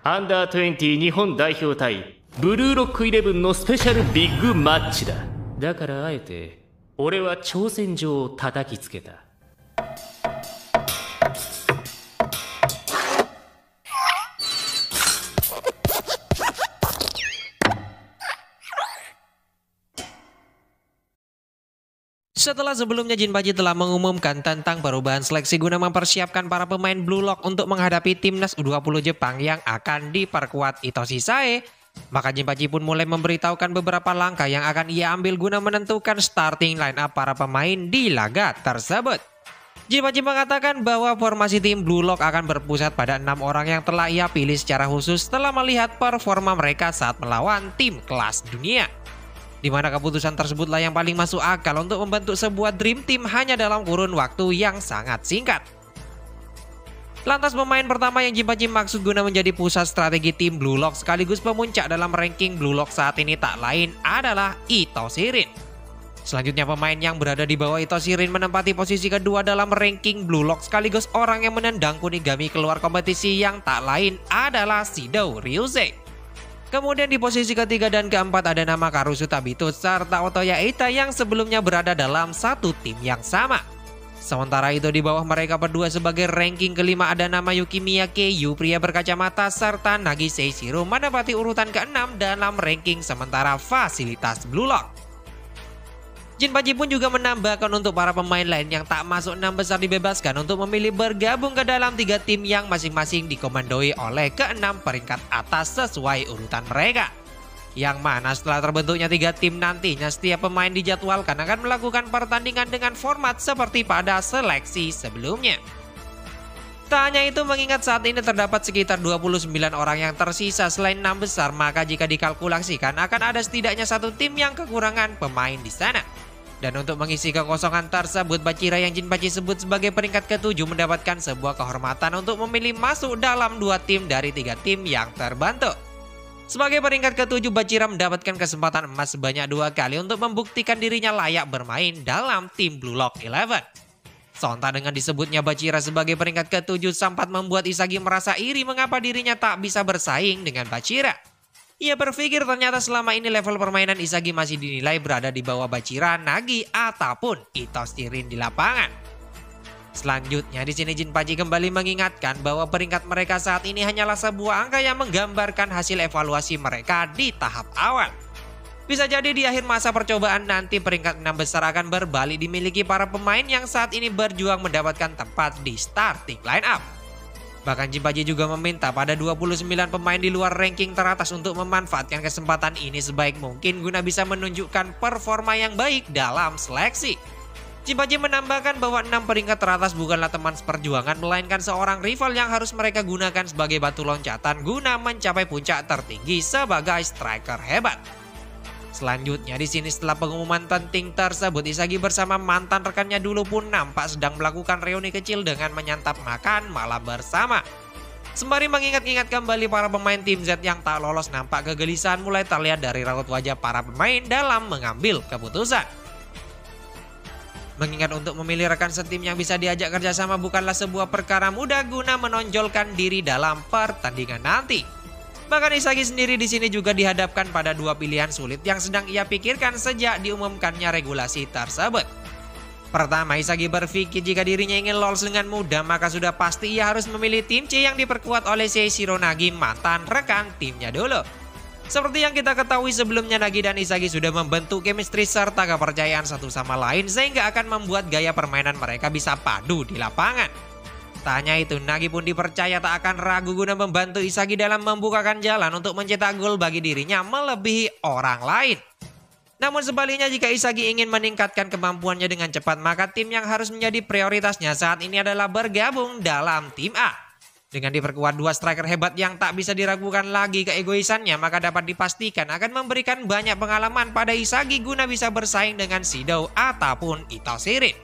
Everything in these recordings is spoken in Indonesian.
アンダー20日本代表対ブルーロックイレブンのスペシャルビッグマッチだ。だからあえて俺は挑戦状を叩きつけた。Setelah sebelumnya Jinpachi telah mengumumkan tentang perubahan seleksi guna mempersiapkan para pemain Blue Lock untuk menghadapi timnas U20 Jepang yang akan diperkuat Hitoshi Sae, maka Jinpachi pun mulai memberitahukan beberapa langkah yang akan ia ambil guna menentukan starting line up para pemain di laga tersebut. Jinpachi mengatakan bahwa formasi tim Blue Lock akan berpusat pada 6 orang yang telah ia pilih secara khusus setelah melihat performa mereka saat melawan tim kelas dunia. Di mana keputusan tersebutlah yang paling masuk akal untuk membentuk sebuah dream team hanya dalam kurun waktu yang sangat singkat. Lantas pemain pertama yang Jinpachi maksud guna menjadi pusat strategi tim Blue Lock sekaligus pemuncak dalam ranking Blue Lock saat ini tak lain adalah Hitoshi Rin. Selanjutnya pemain yang berada di bawah Hitoshi Rin menempati posisi kedua dalam ranking Blue Lock sekaligus orang yang menendang Kunigami keluar kompetisi yang tak lain adalah Shido Ryusei. Kemudian di posisi ketiga dan keempat ada nama Karusu Tabito serta Otoya Eita yang sebelumnya berada dalam satu tim yang sama. Sementara itu di bawah mereka berdua sebagai ranking kelima ada nama Yukimiya Keiyu pria berkacamata serta Nagi Seishiro menempati urutan ke-6 dalam ranking sementara fasilitas Blue Lock. Jinpachi pun juga menambahkan untuk para pemain lain yang tak masuk 6 besar dibebaskan untuk memilih bergabung ke dalam 3 tim yang masing-masing dikomandoi oleh ke-6 peringkat atas sesuai urutan mereka. Yang mana setelah terbentuknya 3 tim nantinya setiap pemain dijadwalkan akan melakukan pertandingan dengan format seperti pada seleksi sebelumnya. Tak hanya itu mengingat saat ini terdapat sekitar 29 orang yang tersisa selain 6 besar, maka jika dikalkulasikan akan ada setidaknya satu tim yang kekurangan pemain di sana. Dan untuk mengisi kekosongan tersebut, Bachira yang Jinpachi sebut sebagai peringkat ke-7 mendapatkan sebuah kehormatan untuk memilih masuk dalam 2 tim dari 3 tim yang terbentuk. Sebagai peringkat ke-7, Bachira mendapatkan kesempatan emas sebanyak 2 kali untuk membuktikan dirinya layak bermain dalam tim Blue Lock 11. Sontak dengan disebutnya Bachira sebagai peringkat ke-7 sempat membuat Isagi merasa iri mengapa dirinya tak bisa bersaing dengan Bachira. Ia berpikir ternyata selama ini level permainan Isagi masih dinilai berada di bawah Bachira, Nagi, ataupun Hitoshi Rin di lapangan. Selanjutnya di sini Jinpachi kembali mengingatkan bahwa peringkat mereka saat ini hanyalah sebuah angka yang menggambarkan hasil evaluasi mereka di tahap awal. Bisa jadi di akhir masa percobaan nanti peringkat 6 besar akan berbalik dimiliki para pemain yang saat ini berjuang mendapatkan tempat di starting line up. Bahkan Jinpachi juga meminta pada 29 pemain di luar ranking teratas untuk memanfaatkan kesempatan ini sebaik mungkin guna bisa menunjukkan performa yang baik dalam seleksi. Jinpachi menambahkan bahwa 6 peringkat teratas bukanlah teman seperjuangan melainkan seorang rival yang harus mereka gunakan sebagai batu loncatan guna mencapai puncak tertinggi sebagai striker hebat. Selanjutnya di sini setelah pengumuman penting tersebut, Isagi bersama mantan rekannya dulu pun nampak sedang melakukan reuni kecil dengan menyantap makan malam bersama. Sembari mengingat-ingat kembali para pemain tim Z yang tak lolos, nampak kegelisahan mulai terlihat dari raut wajah para pemain dalam mengambil keputusan. Mengingat untuk memilih rekan setim yang bisa diajak kerjasama bukanlah sebuah perkara mudah guna menonjolkan diri dalam pertandingan nanti. Bahkan Isagi sendiri di sini juga dihadapkan pada 2 pilihan sulit yang sedang ia pikirkan sejak diumumkannya regulasi tersebut. Pertama, Isagi berpikir jika dirinya ingin lolos dengan mudah maka sudah pasti ia harus memilih tim C yang diperkuat oleh Seishiro Nagi, mantan rekan timnya dulu. Seperti yang kita ketahui sebelumnya, Nagi dan Isagi sudah membentuk chemistry serta kepercayaan satu sama lain sehingga akan membuat gaya permainan mereka bisa padu di lapangan. Tak hanya itu, Nagi pun dipercaya tak akan ragu guna membantu Isagi dalam membukakan jalan untuk mencetak gol bagi dirinya melebihi orang lain. Namun sebaliknya jika Isagi ingin meningkatkan kemampuannya dengan cepat maka tim yang harus menjadi prioritasnya saat ini adalah bergabung dalam tim A. Dengan diperkuat 2 striker hebat yang tak bisa diragukan lagi keegoisannya maka dapat dipastikan akan memberikan banyak pengalaman pada Isagi guna bisa bersaing dengan Shido ataupun Hitoshi Rin.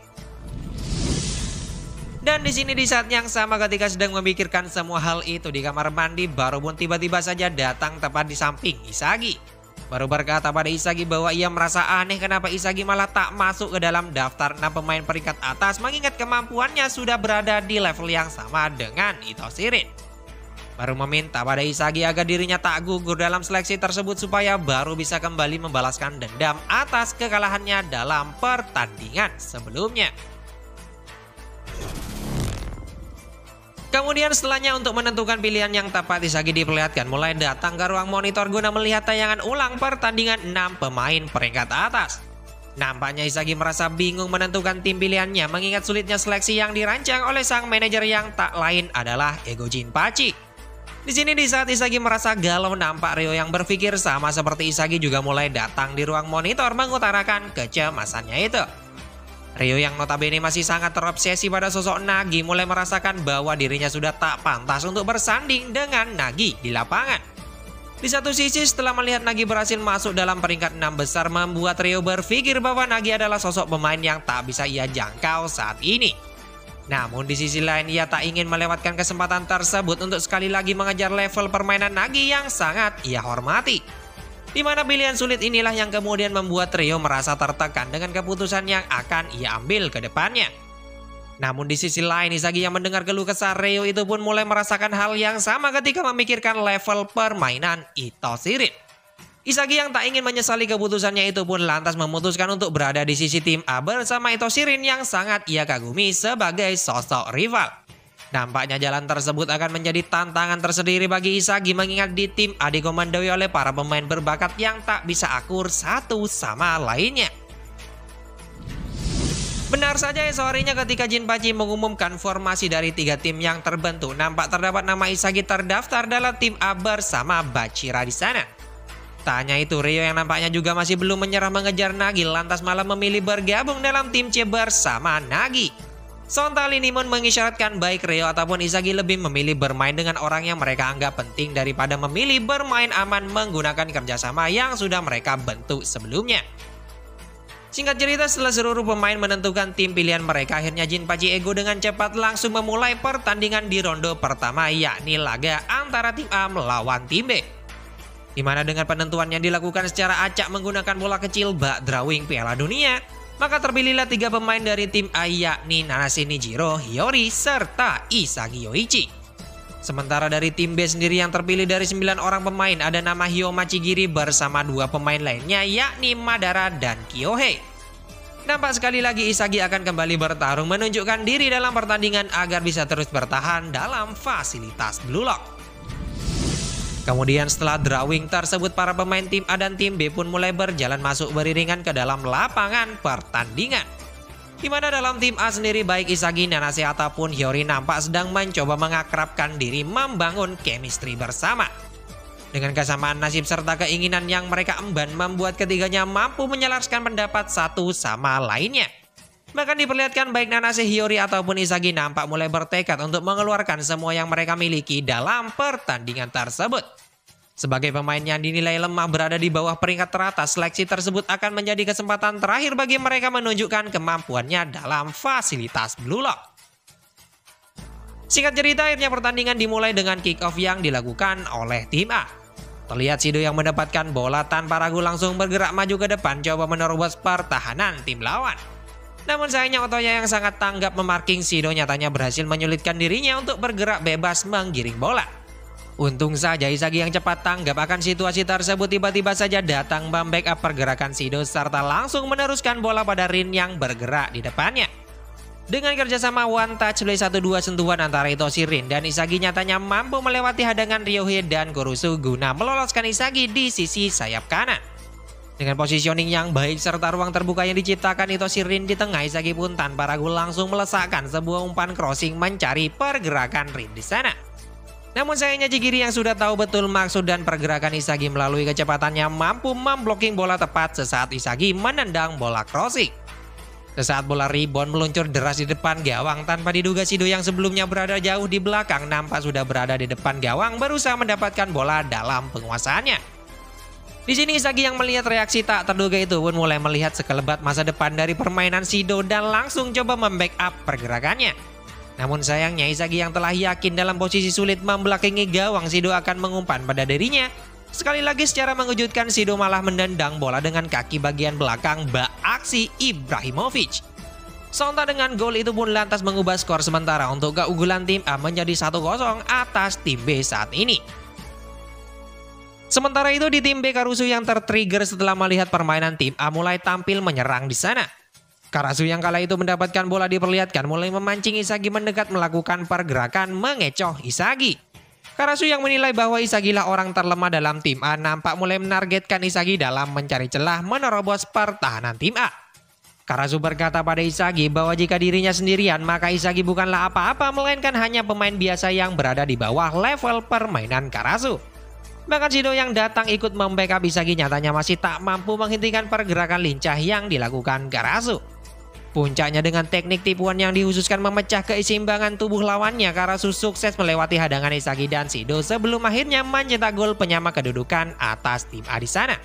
Dan di sini di saat yang sama ketika sedang memikirkan semua hal itu di kamar mandi, baru pun tiba-tiba saja datang tepat di samping Isagi. Baru berkata pada Isagi bahwa ia merasa aneh kenapa Isagi malah tak masuk ke dalam daftar 6 pemain peringkat atas mengingat kemampuannya sudah berada di level yang sama dengan Hitoshi Rin. baru meminta pada Isagi agar dirinya tak gugur dalam seleksi tersebut supaya baru bisa kembali membalaskan dendam atas kekalahannya dalam pertandingan sebelumnya. Kemudian setelahnya untuk menentukan pilihan yang tepat, Isagi diperlihatkan mulai datang ke ruang monitor guna melihat tayangan ulang pertandingan 6 pemain peringkat atas. Nampaknya Isagi merasa bingung menentukan tim pilihannya mengingat sulitnya seleksi yang dirancang oleh sang manajer yang tak lain adalah Ego Jinpachi. Di sini di saat Isagi merasa galau, nampak Ryo yang berpikir sama seperti Isagi juga mulai datang di ruang monitor mengutarakan kecemasannya itu. Ryo yang notabene masih sangat terobsesi pada sosok Nagi mulai merasakan bahwa dirinya sudah tak pantas untuk bersanding dengan Nagi di lapangan. Di satu sisi setelah melihat Nagi berhasil masuk dalam peringkat 6 besar membuat Ryo berpikir bahwa Nagi adalah sosok pemain yang tak bisa ia jangkau saat ini. Namun di sisi lain ia tak ingin melewatkan kesempatan tersebut untuk sekali lagi mengejar level permainan Nagi yang sangat ia hormati. Di mana pilihan sulit inilah yang kemudian membuat Ryo merasa tertekan dengan keputusan yang akan ia ambil ke depannya. Namun di sisi lain Isagi yang mendengar keluh kesah Ryo itu pun mulai merasakan hal yang sama ketika memikirkan level permainan Itoshirin. Isagi yang tak ingin menyesali keputusannya itu pun lantas memutuskan untuk berada di sisi tim A bersama Itoshirin yang sangat ia kagumi sebagai sosok rival. Nampaknya jalan tersebut akan menjadi tantangan tersendiri bagi Isagi mengingat di tim A dikomandoi oleh para pemain berbakat yang tak bisa akur satu sama lainnya. Benar saja sorenya ketika Jinpachi mengumumkan formasi dari 3 tim yang terbentuk, nampak terdapat nama Isagi terdaftar dalam tim A bersama Bachira di sana. Tak hanya itu, Ryo yang nampaknya juga masih belum menyerah mengejar Nagi lantas malah memilih bergabung dalam tim C bersama Nagi. Sontak ini pun mengisyaratkan baik Ryo ataupun Isagi lebih memilih bermain dengan orang yang mereka anggap penting daripada memilih bermain aman menggunakan kerjasama yang sudah mereka bentuk sebelumnya. Singkat cerita, setelah seluruh pemain menentukan tim pilihan mereka, akhirnya Jinpachi Ego dengan cepat langsung memulai pertandingan di ronde pertama, yakni laga antara tim A melawan tim B. Di mana dengan penentuannya dilakukan secara acak menggunakan bola kecil bak drawing Piala Dunia, maka terpilihlah 3 pemain dari tim A yakni Nanase Nijiro, Hiyori, serta Isagi Yoichi. Sementara dari tim B sendiri yang terpilih dari 9 orang pemain ada nama Hyo Machigiri bersama 2 pemain lainnya yakni Madara dan Kyohei. Nampak sekali lagi Isagi akan kembali bertarung menunjukkan diri dalam pertandingan agar bisa terus bertahan dalam fasilitas Blue Lock. Kemudian setelah drawing tersebut, para pemain tim A dan tim B pun mulai berjalan masuk beriringan ke dalam lapangan pertandingan. Di mana dalam tim A sendiri baik Isagi, Nanase ataupun Hiyori nampak sedang mencoba mengakrabkan diri membangun chemistry bersama. Dengan kesamaan nasib serta keinginan yang mereka emban membuat ketiganya mampu menyelaraskan pendapat satu sama lainnya. Bahkan diperlihatkan baik Nanase, Hiyori ataupun Isagi nampak mulai bertekad untuk mengeluarkan semua yang mereka miliki dalam pertandingan tersebut. Sebagai pemain yang dinilai lemah berada di bawah peringkat teratas, seleksi tersebut akan menjadi kesempatan terakhir bagi mereka menunjukkan kemampuannya dalam fasilitas Blue Lock. Singkat cerita, akhirnya pertandingan dimulai dengan kick off yang dilakukan oleh tim A. Terlihat Shido yang mendapatkan bola tanpa ragu langsung bergerak maju ke depan coba menerobos pertahanan tim lawan. Namun sayangnya Otoya yang sangat tanggap memarking Shido nyatanya berhasil menyulitkan dirinya untuk bergerak bebas menggiring bola. Untung saja Isagi yang cepat tanggap akan situasi tersebut tiba-tiba saja datang membackup pergerakan Shido serta langsung meneruskan bola pada Rin yang bergerak di depannya. Dengan kerjasama one touch play 1-2 sentuhan antara Itoshirin dan Isagi nyatanya mampu melewati hadangan Ryohei dan Kurusu guna meloloskan Isagi di sisi sayap kanan. Dengan positioning yang baik serta ruang terbuka yang diciptakan Itoshirin di tengah, Isagi pun tanpa ragu langsung melesakkan sebuah umpan crossing mencari pergerakan Rin di sana. Namun sayangnya Chigiri yang sudah tahu betul maksud dan pergerakan Isagi melalui kecepatannya mampu memblocking bola tepat sesaat Isagi menendang bola crossing. Sesaat bola rebound meluncur deras di depan gawang tanpa diduga Shido yang sebelumnya berada jauh di belakang nampak sudah berada di depan gawang berusaha mendapatkan bola dalam penguasaannya. Di sini Isagi yang melihat reaksi tak terduga itu pun mulai melihat sekelebat masa depan dari permainan Shido dan langsung coba membackup pergerakannya. Namun sayangnya Isagi yang telah yakin dalam posisi sulit membelakangi gawang Shido akan mengumpan pada dirinya. Sekali lagi secara mengejutkan Shido malah mendendang bola dengan kaki bagian belakang bak aksi Ibrahimovic. Sontak dengan gol itu pun lantas mengubah skor sementara untuk keunggulan tim A menjadi 1-0 atas tim B saat ini. Sementara itu di tim B, Karasu yang tertrigger setelah melihat permainan tim A mulai tampil menyerang di sana. Karasu yang kala itu mendapatkan bola diperlihatkan mulai memancing Isagi mendekat melakukan pergerakan mengecoh Isagi. Karasu yang menilai bahwa Isagi lah orang terlemah dalam tim A nampak mulai menargetkan Isagi dalam mencari celah menerobos pertahanan tim A. Karasu berkata pada Isagi bahwa jika dirinya sendirian maka Isagi bukanlah apa-apa melainkan hanya pemain biasa yang berada di bawah level permainan Karasu. Bahkan Shido yang datang ikut membackup Isagi nyatanya masih tak mampu menghentikan pergerakan lincah yang dilakukan Karasu. Puncaknya dengan teknik tipuan yang dikhususkan memecah keseimbangan tubuh lawannya, Karasu sukses melewati hadangan Isagi dan Shido sebelum akhirnya mencetak gol penyama kedudukan atas tim A di sana.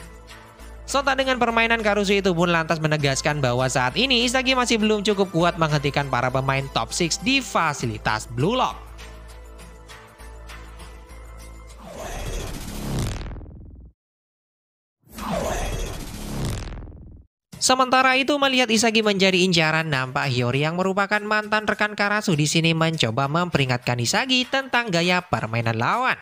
Sontak dengan permainan Karasu itu pun lantas menegaskan bahwa saat ini Isagi masih belum cukup kuat menghentikan para pemain top 6 di fasilitas Blue Lock. Sementara itu melihat Isagi menjadi incaran, nampak Hiyori yang merupakan mantan rekan Karasu di sini mencoba memperingatkan Isagi tentang gaya permainan lawan.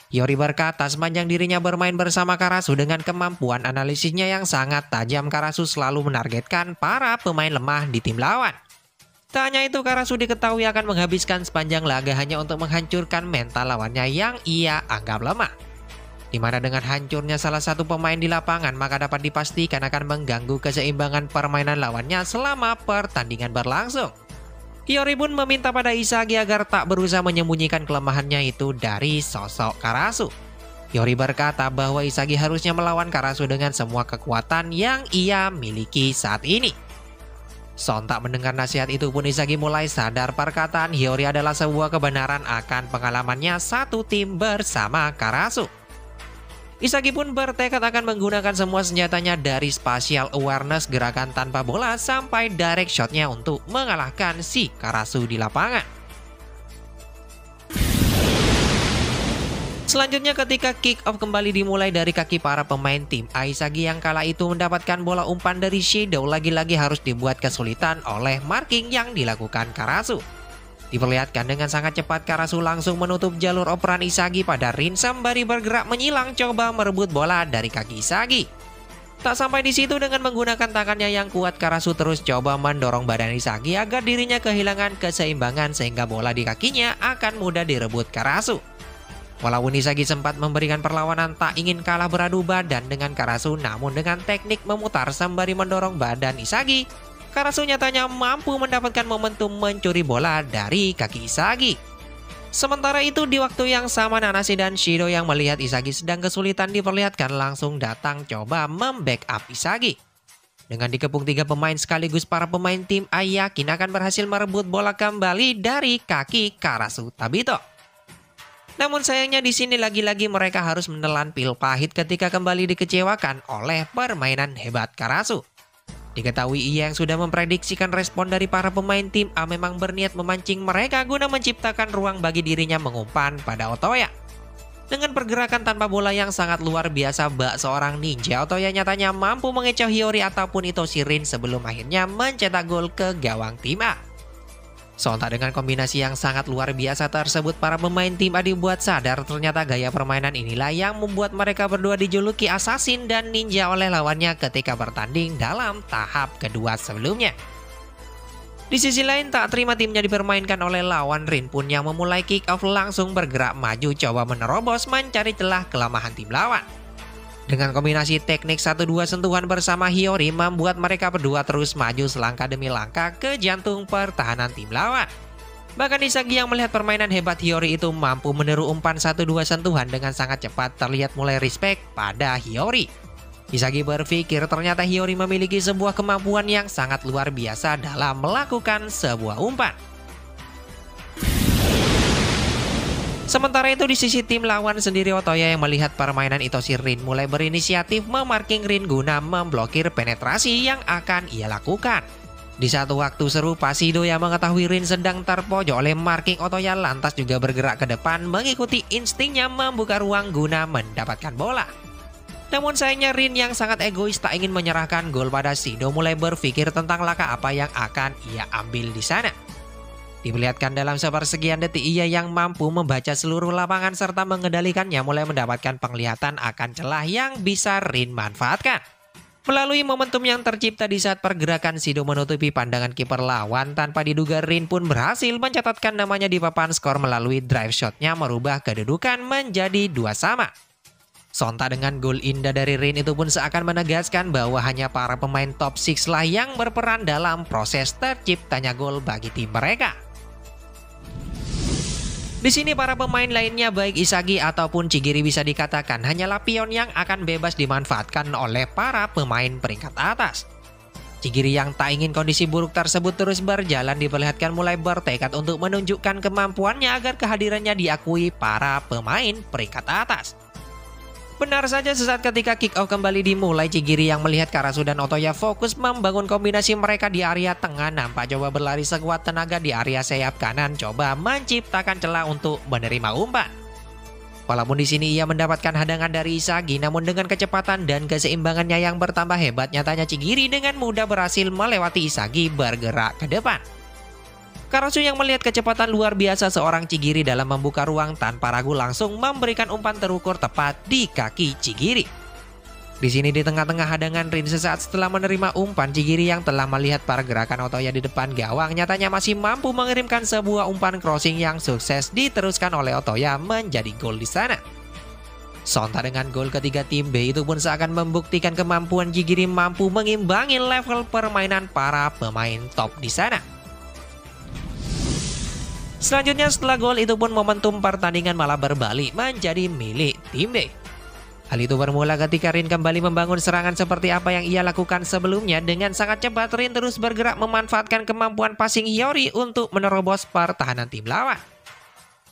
Hiyori berkata sepanjang dirinya bermain bersama Karasu dengan kemampuan analisisnya yang sangat tajam, Karasu selalu menargetkan para pemain lemah di tim lawan. Tak hanya itu, Karasu diketahui akan menghabiskan sepanjang laga hanya untuk menghancurkan mental lawannya yang ia anggap lemah. Dimana dengan hancurnya salah satu pemain di lapangan maka dapat dipastikan akan mengganggu keseimbangan permainan lawannya selama pertandingan berlangsung. Hiyori pun meminta pada Isagi agar tak berusaha menyembunyikan kelemahannya itu dari sosok Karasu. Hiyori berkata bahwa Isagi harusnya melawan Karasu dengan semua kekuatan yang ia miliki saat ini. Sontak mendengar nasihat itu pun Isagi mulai sadar perkataan Hiyori adalah sebuah kebenaran akan pengalamannya satu tim bersama Karasu. Isagi pun bertekad akan menggunakan semua senjatanya dari spatial awareness, gerakan tanpa bola sampai direct shotnya untuk mengalahkan si Karasu di lapangan. Selanjutnya ketika kick off kembali dimulai dari kaki para pemain tim A, Isagi yang kala itu mendapatkan bola umpan dari Shadow lagi-lagi harus dibuat kesulitan oleh marking yang dilakukan Karasu. Diperlihatkan dengan sangat cepat Karasu langsung menutup jalur operan Isagi pada Rin sembari bergerak menyilang coba merebut bola dari kaki Isagi. Tak sampai di situ, dengan menggunakan tangannya yang kuat Karasu terus coba mendorong badan Isagi agar dirinya kehilangan keseimbangan sehingga bola di kakinya akan mudah direbut Karasu. Walaupun Isagi sempat memberikan perlawanan tak ingin kalah beradu badan dengan Karasu, namun dengan teknik memutar sembari mendorong badan Isagi, Karasu nyatanya mampu mendapatkan momentum mencuri bola dari kaki Isagi. Sementara itu di waktu yang sama Nanashi dan Shido yang melihat Isagi sedang kesulitan diperlihatkan langsung datang coba membackup Isagi. Dengan dikepung 3 pemain sekaligus para pemain tim A yakin akan berhasil merebut bola kembali dari kaki Karasu Tabito. Namun sayangnya di sini lagi-lagi mereka harus menelan pil pahit ketika kembali dikecewakan oleh permainan hebat Karasu. Diketahui ia yang sudah memprediksikan respon dari para pemain tim A memang berniat memancing mereka guna menciptakan ruang bagi dirinya mengumpan pada Otoya. Dengan pergerakan tanpa bola yang sangat luar biasa bak seorang ninja, Otoya nyatanya mampu mengecoh Hiyori ataupun Itoshi Rin sebelum akhirnya mencetak gol ke gawang tim A. Sontak dengan kombinasi yang sangat luar biasa tersebut, para pemain tim A dibuat sadar ternyata gaya permainan inilah yang membuat mereka berdua dijuluki assassin dan ninja oleh lawannya ketika bertanding dalam tahap kedua sebelumnya. Di sisi lain, tak terima timnya dipermainkan oleh lawan, Rin pun yang memulai kick off langsung bergerak maju coba menerobos mencari celah kelemahan tim lawan. Dengan kombinasi teknik 1-2 sentuhan bersama Hiyori membuat mereka berdua terus maju selangkah demi langkah ke jantung pertahanan tim lawan. Bahkan Isagi yang melihat permainan hebat Hiyori itu mampu meniru umpan 1-2 sentuhan dengan sangat cepat terlihat mulai respect pada Hiyori. Isagi berpikir ternyata Hiyori memiliki sebuah kemampuan yang sangat luar biasa dalam melakukan sebuah umpan. Sementara itu di sisi tim lawan sendiri, Otoya yang melihat permainan Itoshi Rin mulai berinisiatif memarking Rin guna memblokir penetrasi yang akan ia lakukan. Di satu waktu serupa, Shido yang mengetahui Rin sedang terpojok oleh marking Otoya lantas juga bergerak ke depan mengikuti instingnya membuka ruang guna mendapatkan bola. Namun sayangnya Rin yang sangat egois tak ingin menyerahkan gol pada Shido mulai berpikir tentang langkah apa yang akan ia ambil di sana. Diperlihatkan dalam sepersekian detik ia yang mampu membaca seluruh lapangan serta mengendalikannya mulai mendapatkan penglihatan akan celah yang bisa Rin manfaatkan. Melalui momentum yang tercipta di saat pergerakan Shido menutupi pandangan kiper lawan, tanpa diduga Rin pun berhasil mencatatkan namanya di papan skor melalui drive shotnya merubah kedudukan menjadi 2-2. Sontak dengan gol indah dari Rin itu pun seakan menegaskan bahwa hanya para pemain top 6 lah yang berperan dalam proses terciptanya gol bagi tim mereka. Di sini para pemain lainnya baik Isagi ataupun Chigiri bisa dikatakan hanyalah pion yang akan bebas dimanfaatkan oleh para pemain peringkat atas. Chigiri yang tak ingin kondisi buruk tersebut terus berjalan diperlihatkan mulai bertekad untuk menunjukkan kemampuannya agar kehadirannya diakui para pemain peringkat atas. Benar saja sesaat ketika kick off kembali dimulai, Chigiri yang melihat Karasu dan Otoya fokus membangun kombinasi mereka di area tengah nampak coba berlari sekuat tenaga di area sayap kanan coba menciptakan celah untuk menerima umpan. Walaupun di sini ia mendapatkan hadangan dari Isagi, namun dengan kecepatan dan keseimbangannya yang bertambah hebat nyatanya Chigiri dengan mudah berhasil melewati Isagi bergerak ke depan. Karasu yang melihat kecepatan luar biasa seorang Chigiri dalam membuka ruang tanpa ragu langsung memberikan umpan terukur tepat di kaki Chigiri. Di sini di tengah-tengah hadangan Rin sesaat setelah menerima umpan, Chigiri yang telah melihat pergerakan Otoya di depan gawang nyatanya masih mampu mengirimkan sebuah umpan crossing yang sukses diteruskan oleh Otoya menjadi gol di sana. Sontak dengan gol ketiga tim B itu pun seakan membuktikan kemampuan Chigiri mampu mengimbangi level permainan para pemain top di sana. Selanjutnya setelah gol itu pun momentum pertandingan malah berbalik menjadi milik tim B. Hal itu bermula ketika Rin kembali membangun serangan seperti apa yang ia lakukan sebelumnya. Dengan sangat cepat Rin terus bergerak memanfaatkan kemampuan passing Hiyori untuk menerobos pertahanan tim lawan.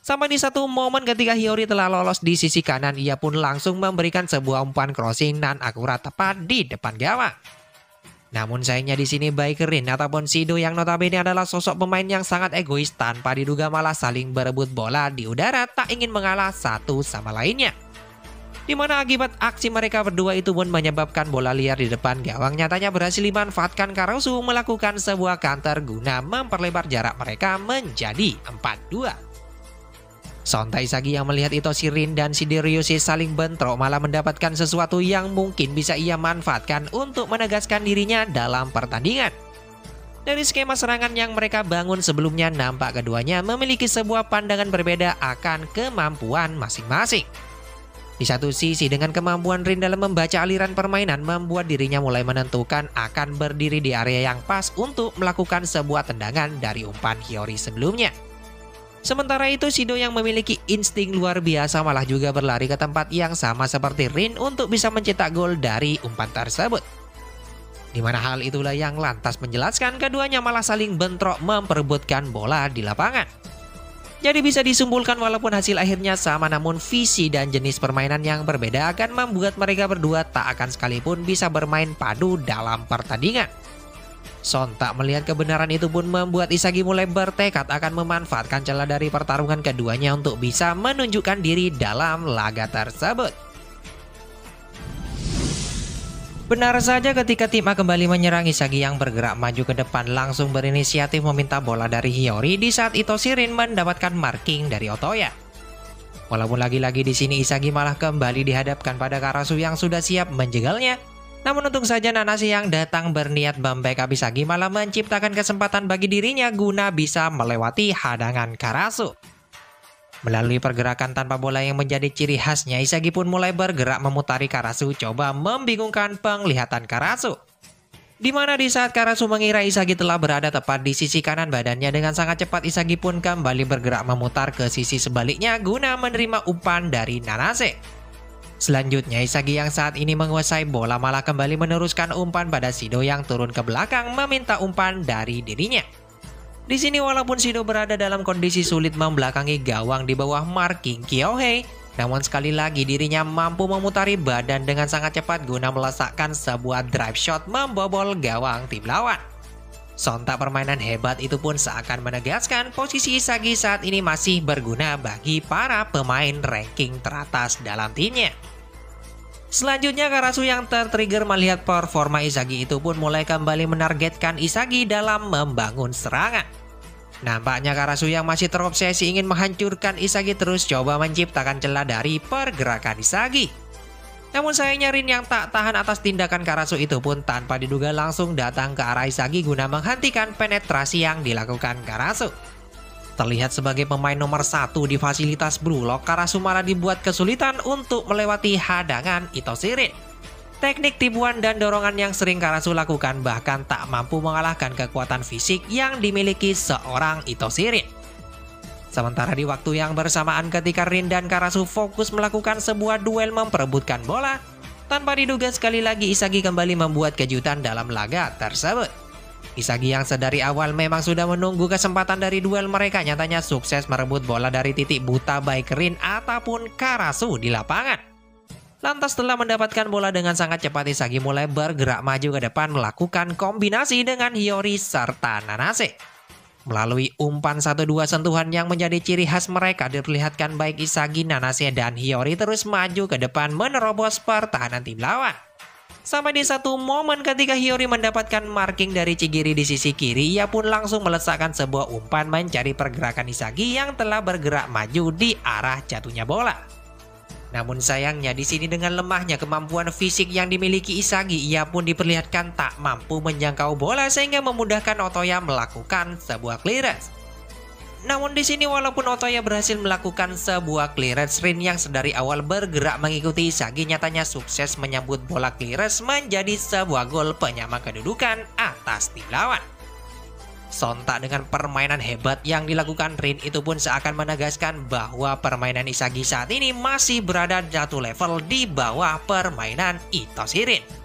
Sampai di satu momen ketika Hiyori telah lolos di sisi kanan, ia pun langsung memberikan sebuah umpan crossing nan akurat tepat di depan gawang. Namun sayangnya di sini baik Rin ataupun Shido yang notabene adalah sosok pemain yang sangat egois tanpa diduga malah saling berebut bola di udara tak ingin mengalah satu sama lainnya. Dimana akibat aksi mereka berdua itu pun menyebabkan bola liar di depan gawang nyatanya berhasil dimanfaatkan Karasu melakukan sebuah counter guna memperlebar jarak mereka menjadi 4-2. Sontak Isagi yang melihat Itoshi Rin dan Shideryushi saling bentrok malah mendapatkan sesuatu yang mungkin bisa ia manfaatkan untuk menegaskan dirinya dalam pertandingan. Dari skema serangan yang mereka bangun sebelumnya nampak keduanya memiliki sebuah pandangan berbeda akan kemampuan masing-masing. Di satu sisi dengan kemampuan Rin dalam membaca aliran permainan membuat dirinya mulai menentukan akan berdiri di area yang pas untuk melakukan sebuah tendangan dari umpan Hiyori sebelumnya. Sementara itu Shido yang memiliki insting luar biasa malah juga berlari ke tempat yang sama seperti Rin untuk bisa mencetak gol dari umpan tersebut. Dimana hal itulah yang lantas menjelaskan keduanya malah saling bentrok memperebutkan bola di lapangan. Jadi bisa disimpulkan walaupun hasil akhirnya sama namun visi dan jenis permainan yang berbeda akan membuat mereka berdua tak akan sekalipun bisa bermain padu dalam pertandingan. Sontak melihat kebenaran itu pun membuat Isagi mulai bertekad akan memanfaatkan celah dari pertarungan keduanya untuk bisa menunjukkan diri dalam laga tersebut. Benar saja ketika tim A kembali menyerang, Isagi yang bergerak maju ke depan langsung berinisiatif meminta bola dari Hiyori di saat Itoshi Rin mendapatkan marking dari Otoya. Walaupun lagi-lagi di sini Isagi malah kembali dihadapkan pada Karasu yang sudah siap menjegalnya. Namun untung saja Nanashi yang datang berniat membackup Isagi malah menciptakan kesempatan bagi dirinya guna bisa melewati hadangan Karasu. Melalui pergerakan tanpa bola yang menjadi ciri khasnya, Isagi pun mulai bergerak memutari Karasu coba membingungkan penglihatan Karasu. Dimana di saat Karasu mengira Isagi telah berada tepat di sisi kanan badannya, dengan sangat cepat Isagi pun kembali bergerak memutar ke sisi sebaliknya guna menerima umpan dari Nanashi. Selanjutnya Isagi yang saat ini menguasai bola malah kembali meneruskan umpan pada Shido yang turun ke belakang meminta umpan dari dirinya. Di sini walaupun Shido berada dalam kondisi sulit membelakangi gawang di bawah marking Kyohei, namun sekali lagi dirinya mampu memutari badan dengan sangat cepat guna melesakkan sebuah drive shot membobol gawang tim lawan. Sontak permainan hebat itu pun seakan menegaskan posisi Isagi saat ini masih berguna bagi para pemain ranking teratas dalam timnya. Selanjutnya Karasu yang tertrigger melihat performa Isagi itu pun mulai kembali menargetkan Isagi dalam membangun serangan. Nampaknya Karasu yang masih terobsesi ingin menghancurkan Isagi terus coba menciptakan celah dari pergerakan Isagi. Namun sayangnya Rin yang tak tahan atas tindakan Karasu itu pun tanpa diduga langsung datang ke arah Isagi guna menghentikan penetrasi yang dilakukan Karasu. Terlihat sebagai pemain nomor 1 di fasilitas Blue Lock, Karasu malah dibuat kesulitan untuk melewati hadangan Itoshirin. Teknik tipuan dan dorongan yang sering Karasu lakukan bahkan tak mampu mengalahkan kekuatan fisik yang dimiliki seorang Itoshirin. Sementara di waktu yang bersamaan ketika Rin dan Karasu fokus melakukan sebuah duel memperebutkan bola, tanpa diduga sekali lagi Isagi kembali membuat kejutan dalam laga tersebut. Isagi yang sedari awal memang sudah menunggu kesempatan dari duel mereka nyatanya sukses merebut bola dari titik buta baik Rin ataupun Karasu di lapangan. Lantas setelah mendapatkan bola dengan sangat cepat Isagi mulai bergerak maju ke depan melakukan kombinasi dengan Hiyori serta Nanase. Melalui umpan 1-2 sentuhan yang menjadi ciri khas mereka diperlihatkan baik Isagi, Nanase, dan Hiyori terus maju ke depan menerobos pertahanan tim lawan. Sampai di satu momen ketika Hiyori mendapatkan marking dari Chigiri di sisi kiri, ia pun langsung meletakkan sebuah umpan mencari pergerakan Isagi yang telah bergerak maju di arah jatuhnya bola. Namun sayangnya di sini dengan lemahnya kemampuan fisik yang dimiliki Isagi, ia pun diperlihatkan tak mampu menjangkau bola sehingga memudahkan Otoya melakukan sebuah clearance. Namun di sini walaupun Otoya berhasil melakukan sebuah clearance, Rin yang sedari awal bergerak mengikuti Isagi nyatanya sukses menyambut bola clearance menjadi sebuah gol penyama kedudukan atas tim lawan. Sontak dengan permainan hebat yang dilakukan Rin itu pun seakan menegaskan bahwa permainan Isagi saat ini masih berada satu level di bawah permainan Itoshirin.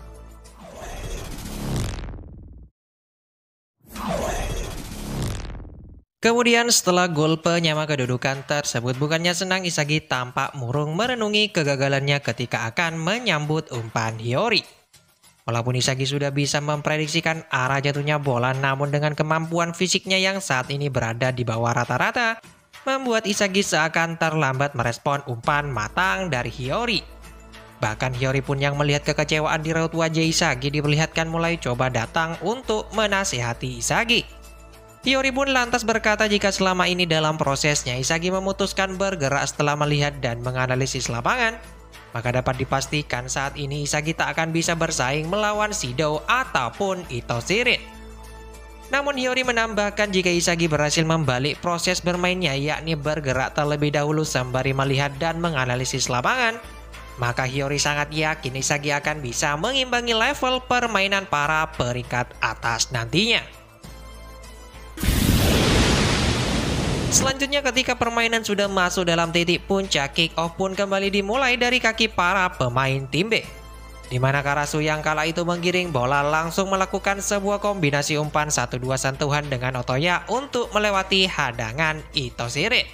Kemudian setelah gol penyama kedudukan tersebut, bukannya senang Isagi tampak murung merenungi kegagalannya ketika akan menyambut umpan Hiyori. Walaupun Isagi sudah bisa memprediksikan arah jatuhnya bola, namun dengan kemampuan fisiknya yang saat ini berada di bawah rata-rata, membuat Isagi seakan terlambat merespon umpan matang dari Hiyori. Bahkan Hiyori pun yang melihat kekecewaan di raut wajah Isagi diperlihatkan mulai coba datang untuk menasihati Isagi. Hiyori pun lantas berkata jika selama ini dalam prosesnya Isagi memutuskan bergerak setelah melihat dan menganalisis lapangan, maka dapat dipastikan saat ini Isagi tak akan bisa bersaing melawan Shido ataupun Itoshirin. Namun Hiyori menambahkan jika Isagi berhasil membalik proses bermainnya yakni bergerak terlebih dahulu sembari melihat dan menganalisis lapangan, maka Hiyori sangat yakin Isagi akan bisa mengimbangi level permainan para peringkat atas nantinya. Selanjutnya ketika permainan sudah masuk dalam titik puncak, kick off pun kembali dimulai dari kaki para pemain tim B. Di mana Karasu yang kala itu menggiring bola langsung melakukan sebuah kombinasi umpan 1-2 sentuhan dengan Otoya untuk melewati hadangan Itoshirin.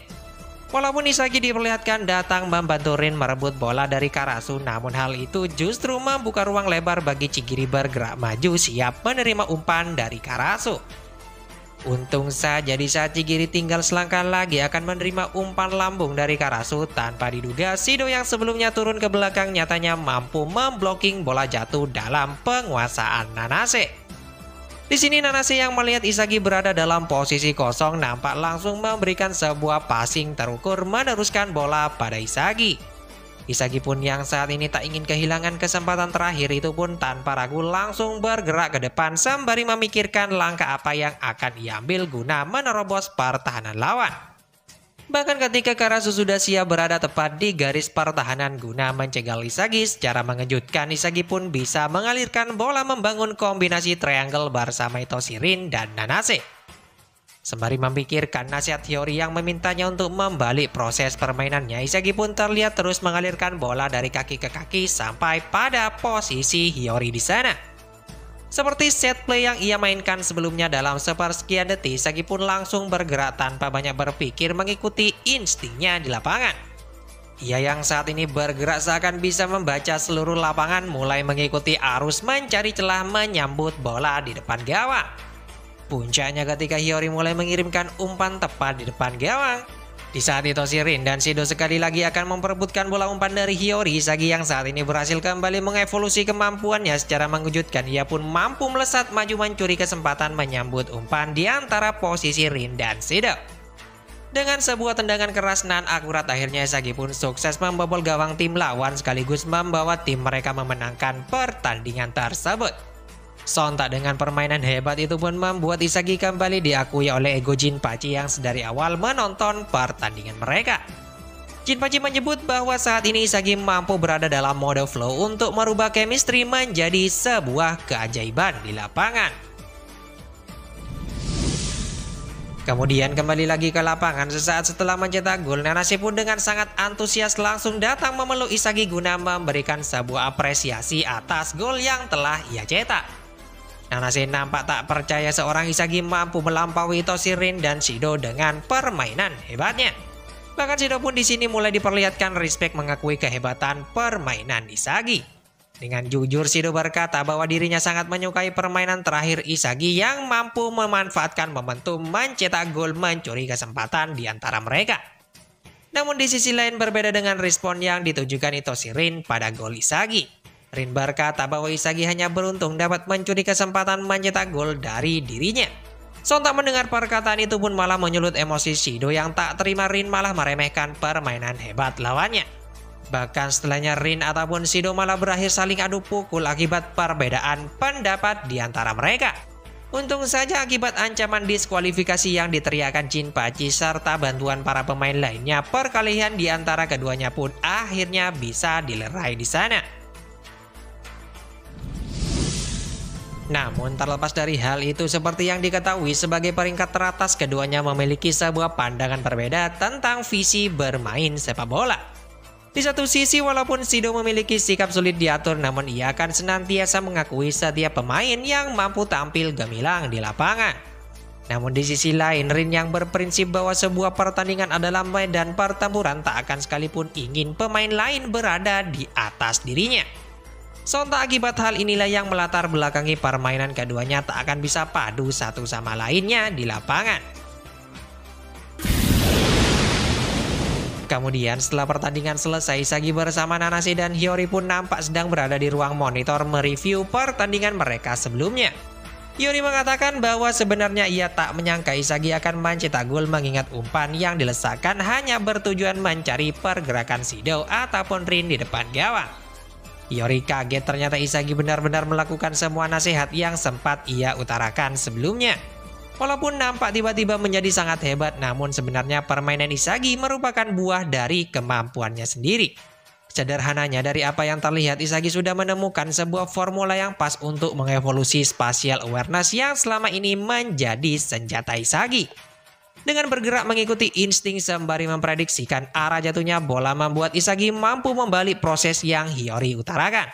Walaupun Isagi diperlihatkan datang membantu Rin merebut bola dari Karasu, namun hal itu justru membuka ruang lebar bagi Chigiri bergerak maju siap menerima umpan dari Karasu. Untung saja di saat Chigiri tinggal selangkah lagi akan menerima umpan lambung dari Karasu, tanpa diduga Shido yang sebelumnya turun ke belakang nyatanya mampu memblocking bola jatuh dalam penguasaan Nanase. Di sini Nanase yang melihat Isagi berada dalam posisi kosong nampak langsung memberikan sebuah passing terukur meneruskan bola pada Isagi. Isagi pun yang saat ini tak ingin kehilangan kesempatan terakhir itu pun tanpa ragu langsung bergerak ke depan sembari memikirkan langkah apa yang akan diambil guna menerobos pertahanan lawan. Bahkan ketika Karasu sudah siap berada tepat di garis pertahanan guna mencegal Isagi, secara mengejutkan Isagi pun bisa mengalirkan bola membangun kombinasi triangle bersama Itoshirin dan Nanase. Sembari memikirkan nasihat Hiyori yang memintanya untuk membalik proses permainannya, Isagi pun terlihat terus mengalirkan bola dari kaki ke kaki sampai pada posisi Hiyori di sana. Seperti set play yang ia mainkan sebelumnya dalam sepersekian detik, Isagi pun langsung bergerak tanpa banyak berpikir mengikuti instingnya di lapangan. Ia yang saat ini bergerak seakan bisa membaca seluruh lapangan mulai mengikuti arus mencari celah menyambut bola di depan gawang. Puncaknya ketika Hiyori mulai mengirimkan umpan tepat di depan gawang. Di saat itu Rin dan Shido sekali lagi akan memperebutkan bola umpan dari Hiyori, Isagi yang saat ini berhasil kembali mengevolusi kemampuannya secara mengejutkan. Ia pun mampu melesat maju mencuri kesempatan menyambut umpan di antara posisi Rin dan Shido. Dengan sebuah tendangan keras nan akurat, akhirnya Isagi pun sukses membobol gawang tim lawan sekaligus membawa tim mereka memenangkan pertandingan tersebut. Sontak dengan permainan hebat itu pun membuat Isagi kembali diakui oleh ego Jinpachi yang sedari awal menonton pertandingan mereka. Jinpachi menyebut bahwa saat ini Isagi mampu berada dalam mode flow untuk merubah chemistry menjadi sebuah keajaiban di lapangan. Kemudian kembali lagi ke lapangan sesaat setelah mencetak gol, Nanase pun dengan sangat antusias langsung datang memeluk Isagi guna memberikan sebuah apresiasi atas gol yang telah ia cetak. Nanase nampak tak percaya seorang Isagi mampu melampaui Rin dan Shido dengan permainan hebatnya. Bahkan Shido pun di sini mulai diperlihatkan respect mengakui kehebatan permainan Isagi. Dengan jujur Shido berkata bahwa dirinya sangat menyukai permainan terakhir Isagi yang mampu memanfaatkan momentum mencetak gol mencuri kesempatan di antara mereka. Namun di sisi lain berbeda dengan respon yang ditujukan Rin pada gol Isagi. Rin berkata bahwa Isagi hanya beruntung dapat mencuri kesempatan mencetak gol dari dirinya. Sontak mendengar perkataan itu pun malah menyulut emosi Shido yang tak terima Rin malah meremehkan permainan hebat lawannya. Bahkan setelahnya Rin ataupun Shido malah berakhir saling adu pukul akibat perbedaan pendapat di antara mereka. Untung saja akibat ancaman diskualifikasi yang diteriakan Jinpachi serta bantuan para pemain lainnya, perkelahian di antara keduanya pun akhirnya bisa dilerai di sana. Namun terlepas dari hal itu, seperti yang diketahui sebagai peringkat teratas, keduanya memiliki sebuah pandangan berbeda tentang visi bermain sepak bola. Di satu sisi walaupun Shido memiliki sikap sulit diatur, namun ia akan senantiasa mengakui setiap pemain yang mampu tampil gemilang di lapangan. Namun di sisi lain Rin yang berprinsip bahwa sebuah pertandingan adalah medan pertempuran tak akan sekalipun ingin pemain lain berada di atas dirinya. Sontak akibat hal inilah yang melatar belakangi permainan keduanya tak akan bisa padu satu sama lainnya di lapangan. Kemudian setelah pertandingan selesai, Isagi bersama Nanase dan Hiyori pun nampak sedang berada di ruang monitor mereview pertandingan mereka sebelumnya. Hiyori mengatakan bahwa sebenarnya ia tak menyangka Isagi akan mencetak gol mengingat umpan yang dilesakkan hanya bertujuan mencari pergerakan Shido ataupun Rin di depan gawang. Hiyori kaget ternyata Isagi benar-benar melakukan semua nasihat yang sempat ia utarakan sebelumnya. Walaupun nampak tiba-tiba menjadi sangat hebat, namun sebenarnya permainan Isagi merupakan buah dari kemampuannya sendiri. Sederhananya dari apa yang terlihat, Isagi sudah menemukan sebuah formula yang pas untuk mengevolusi spatial awareness yang selama ini menjadi senjata Isagi. Dengan bergerak mengikuti insting sembari memprediksikan arah jatuhnya bola membuat Isagi mampu membalik proses yang Hiyori utarakan.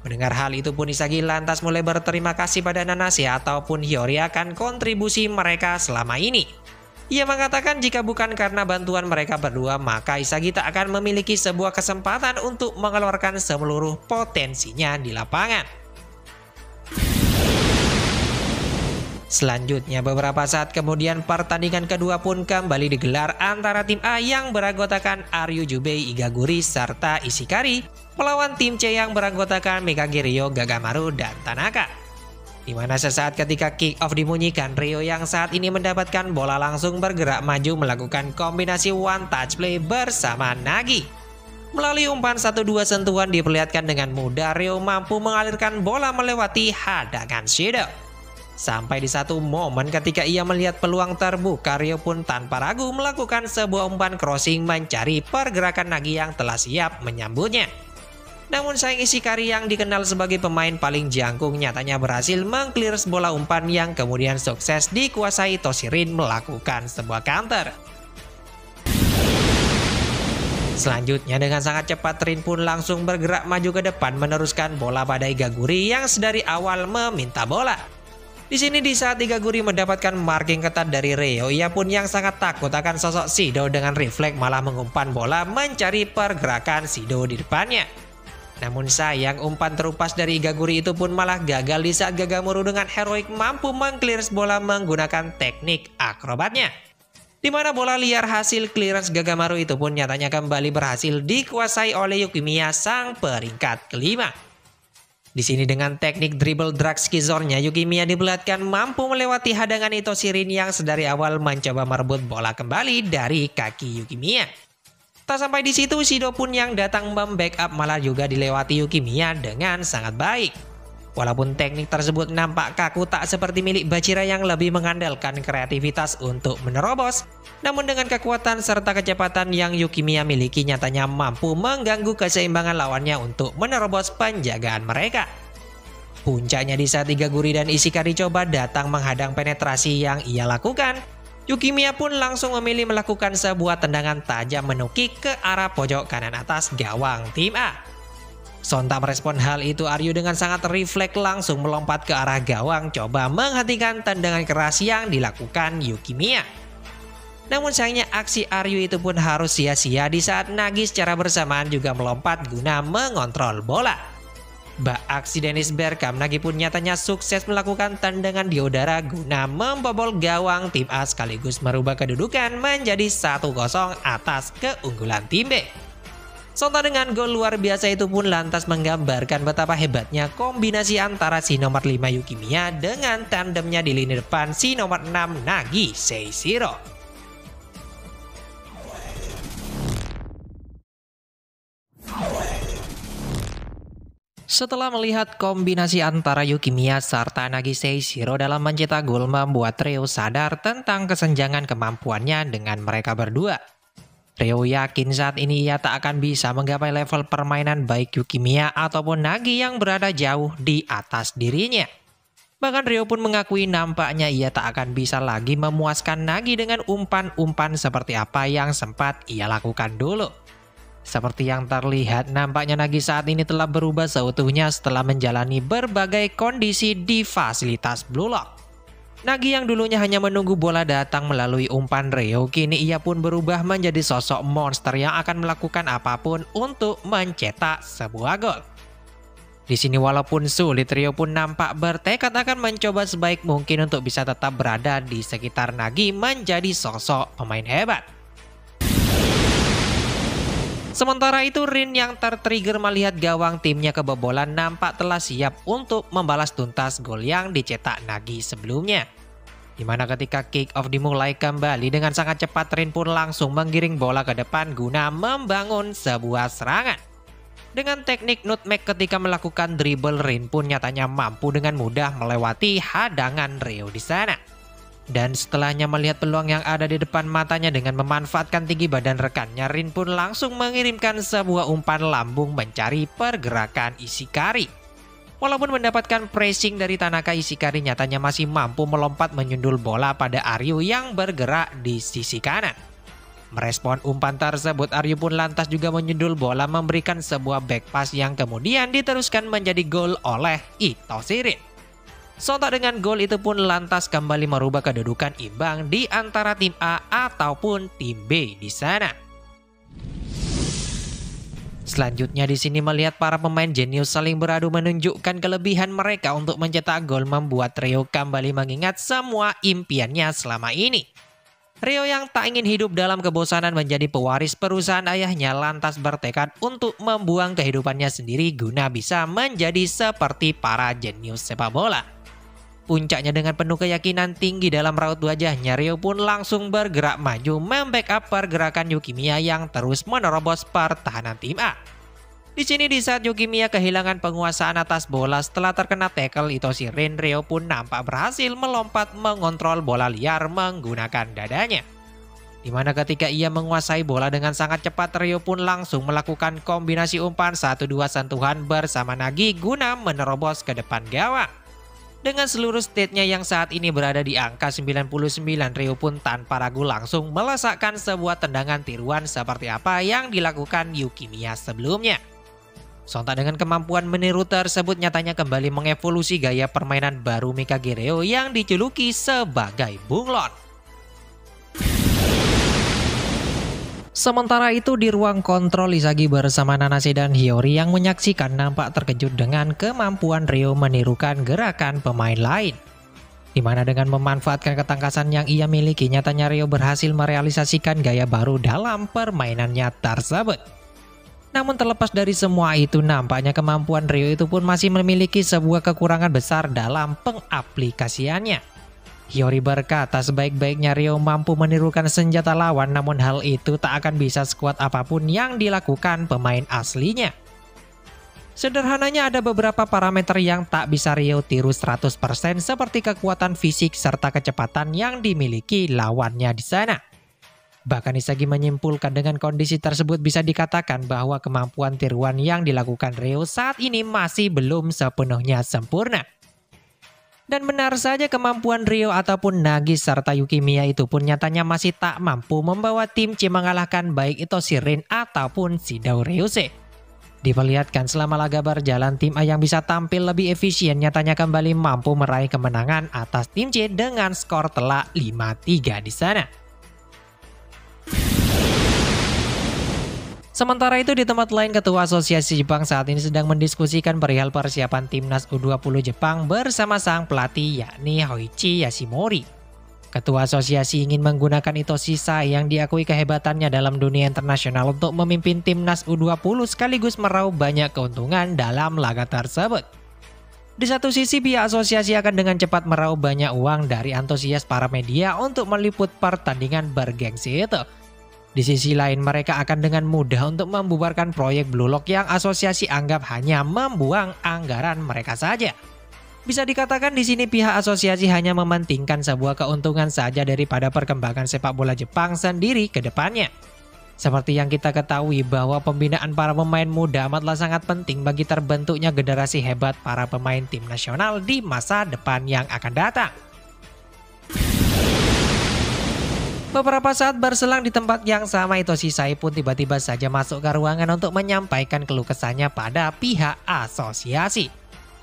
Mendengar hal itu pun Isagi lantas mulai berterima kasih pada Nanase ataupun Hiyori akan kontribusi mereka selama ini. Ia mengatakan jika bukan karena bantuan mereka berdua maka Isagi tak akan memiliki sebuah kesempatan untuk mengeluarkan seluruh potensinya di lapangan. Selanjutnya beberapa saat kemudian pertandingan kedua pun kembali digelar antara tim A yang beranggotakan Ryujubei Igaguri serta Ishikari melawan tim C yang beranggotakan Megaki Ryo, Gagamaru, dan Tanaka. Dimana sesaat ketika kick off dibunyikan, Ryo yang saat ini mendapatkan bola langsung bergerak maju melakukan kombinasi one touch play bersama Nagi. Melalui umpan 1-2 sentuhan diperlihatkan dengan mudah Ryo mampu mengalirkan bola melewati hadangan Shido. Sampai di satu momen ketika ia melihat peluang terbuka, Ryo pun tanpa ragu melakukan sebuah umpan crossing mencari pergerakan Nagi yang telah siap menyambutnya. Namun sayang Ishikari yang dikenal sebagai pemain paling jangkung nyatanya berhasil mengclear bola umpan yang kemudian sukses dikuasai Rin melakukan sebuah counter. Selanjutnya dengan sangat cepat Rin pun langsung bergerak maju ke depan meneruskan bola pada Igaguri yang sedari awal meminta bola. Di sini di saat Igaguri mendapatkan marking ketat dari Ryo, ia pun yang sangat takut akan sosok Shido dengan refleks malah mengumpan bola mencari pergerakan Shido di depannya. Namun sayang umpan terupas dari Igaguri itu pun malah gagal di saat Gagamaru dengan heroik mampu mengclear bola menggunakan teknik akrobatnya. Di mana bola liar hasil clearance Gagamaru itu pun nyatanya kembali berhasil dikuasai oleh Yukimiya sang peringkat kelima. Di sini dengan teknik dribble drag skizornya, Yukimiya diperlihatkan mampu melewati hadangan Itoshirin yang sedari awal mencoba merebut bola kembali dari kaki Yukimiya. Tak sampai di situ, Shido pun yang datang membackup malah juga dilewati Yukimiya dengan sangat baik. Walaupun teknik tersebut nampak kaku tak seperti milik Bachira yang lebih mengandalkan kreativitas untuk menerobos, namun dengan kekuatan serta kecepatan yang Yukimiya miliki nyatanya mampu mengganggu keseimbangan lawannya untuk menerobos penjagaan mereka. Puncaknya di saat Igaguri dan Ishikari coba datang menghadang penetrasi yang ia lakukan, Yukimiya pun langsung memilih melakukan sebuah tendangan tajam menukik ke arah pojok kanan atas gawang tim A. Sontak merespon hal itu, Aryu dengan sangat refleks langsung melompat ke arah gawang coba menghentikan tendangan keras yang dilakukan Yukimiya. Namun sayangnya aksi Aryu itu pun harus sia-sia di saat Nagi secara bersamaan juga melompat guna mengontrol bola. Aksi Dennis Bergkamp, Nagi pun nyatanya sukses melakukan tendangan di udara guna membobol gawang tim A sekaligus merubah kedudukan menjadi 1-0 atas keunggulan tim B. Sontak dengan gol luar biasa itu pun lantas menggambarkan betapa hebatnya kombinasi antara si nomor 5 Yukimiya dengan tandemnya di lini depan si nomor 6 Nagi Seishiro. Setelah melihat kombinasi antara Yukimiya serta Nagi Seishiro dalam mencetak gol membuat Ryo sadar tentang kesenjangan kemampuannya dengan mereka berdua. Ryo yakin saat ini ia tak akan bisa menggapai level permainan baik Yukimiya ataupun Nagi yang berada jauh di atas dirinya. Bahkan Ryo pun mengakui nampaknya ia tak akan bisa lagi memuaskan Nagi dengan umpan-umpan seperti apa yang sempat ia lakukan dulu. Seperti yang terlihat, nampaknya Nagi saat ini telah berubah seutuhnya setelah menjalani berbagai kondisi di fasilitas Blue Lock. Nagi yang dulunya hanya menunggu bola datang melalui umpan Ryo, kini ia pun berubah menjadi sosok monster yang akan melakukan apapun untuk mencetak sebuah gol. Di sini walaupun sulit, Ryo pun nampak bertekad akan mencoba sebaik mungkin untuk bisa tetap berada di sekitar Nagi menjadi sosok pemain hebat. Sementara itu Rin yang tertrigger melihat gawang timnya kebobolan nampak telah siap untuk membalas tuntas gol yang dicetak Nagi sebelumnya. Dimana ketika kick off dimulai kembali dengan sangat cepat, Rin pun langsung menggiring bola ke depan guna membangun sebuah serangan. Dengan teknik nutmeg ketika melakukan dribble, Rin pun nyatanya mampu dengan mudah melewati hadangan Ryo di sana. Dan setelahnya melihat peluang yang ada di depan matanya dengan memanfaatkan tinggi badan rekannya, Rin pun langsung mengirimkan sebuah umpan lambung mencari pergerakan Ishikari. Walaupun mendapatkan pressing dari Tanaka, Ishikari nyatanya masih mampu melompat menyundul bola pada Aryu yang bergerak di sisi kanan. Merespon umpan tersebut, Aryu pun lantas juga menyundul bola memberikan sebuah back pass yang kemudian diteruskan menjadi gol oleh Itoshirin. Sontak dengan gol itu pun lantas kembali merubah kedudukan imbang di antara tim A ataupun tim B di sana. Selanjutnya di sini melihat para pemain jenius saling beradu menunjukkan kelebihan mereka untuk mencetak gol membuat Ryo kembali mengingat semua impiannya selama ini. Ryo yang tak ingin hidup dalam kebosanan menjadi pewaris perusahaan ayahnya lantas bertekad untuk membuang kehidupannya sendiri guna bisa menjadi seperti para jenius sepak bola. Puncaknya dengan penuh keyakinan tinggi dalam raut wajahnya, Ryo pun langsung bergerak maju membackup pergerakan Yukimiya yang terus menerobos pertahanan tim A. Di sini di saat Yukimiya kehilangan penguasaan atas bola setelah terkena tackle Itoshirin, Ryo pun nampak berhasil melompat mengontrol bola liar menggunakan dadanya. Dimana ketika ia menguasai bola dengan sangat cepat, Ryo pun langsung melakukan kombinasi umpan 1-2 sentuhan bersama Nagi guna menerobos ke depan gawang. Dengan seluruh state-nya yang saat ini berada di angka 99, Ryo pun tanpa ragu langsung melesakkan sebuah tendangan tiruan seperti apa yang dilakukan Yukimiya sebelumnya. Sontak dengan kemampuan meniru tersebut nyatanya kembali mengevolusi gaya permainan baru Mikage Ryo yang dijuluki sebagai bunglon. Sementara itu di ruang kontrol, Isagi bersama Nanase dan Hiyori yang menyaksikan nampak terkejut dengan kemampuan Ryo menirukan gerakan pemain lain. Di mana dengan memanfaatkan ketangkasan yang ia miliki, nyatanya Rio berhasil merealisasikan gaya baru dalam permainannya tersebut. Namun terlepas dari semua itu, nampaknya kemampuan Rio itu pun masih memiliki sebuah kekurangan besar dalam pengaplikasiannya. Hiyori berkata sebaik-baiknya Rio mampu menirukan senjata lawan, namun hal itu tak akan bisa sekuat apapun yang dilakukan pemain aslinya. Sederhananya ada beberapa parameter yang tak bisa Rio tiru 100% seperti kekuatan fisik serta kecepatan yang dimiliki lawannya di sana. Bahkan Isagi menyimpulkan dengan kondisi tersebut bisa dikatakan bahwa kemampuan tiruan yang dilakukan Rio saat ini masih belum sepenuhnya sempurna. Dan benar saja kemampuan Rio ataupun Nagi serta Yukimiya itu pun nyatanya masih tak mampu membawa tim C mengalahkan baik itu si Rin ataupun si Daoreuse. Diperlihatkan selama laga berjalan, tim A yang bisa tampil lebih efisien nyatanya kembali mampu meraih kemenangan atas tim C dengan skor telak 5-3 di sana. Sementara itu di tempat lain, Ketua Asosiasi Jepang saat ini sedang mendiskusikan perihal persiapan timnas U20 Jepang bersama sang pelatih yakni Hoichi Yoshimori. Ketua asosiasi ingin menggunakan Itoshi Sae yang diakui kehebatannya dalam dunia internasional untuk memimpin timnas U20 sekaligus meraup banyak keuntungan dalam laga tersebut. Di satu sisi pihak asosiasi akan dengan cepat meraup banyak uang dari antusias para media untuk meliput pertandingan bergengsi itu. Di sisi lain mereka akan dengan mudah untuk membubarkan proyek Blue Lock yang asosiasi anggap hanya membuang anggaran mereka saja. Bisa dikatakan di sini pihak asosiasi hanya mementingkan sebuah keuntungan saja daripada perkembangan sepak bola Jepang sendiri ke depannya. Seperti yang kita ketahui bahwa pembinaan para pemain muda amatlah sangat penting bagi terbentuknya generasi hebat para pemain tim nasional di masa depan yang akan datang. Beberapa saat berselang di tempat yang sama, Itoshi Sae pun tiba-tiba saja masuk ke ruangan untuk menyampaikan keluh kesahnya pada pihak asosiasi.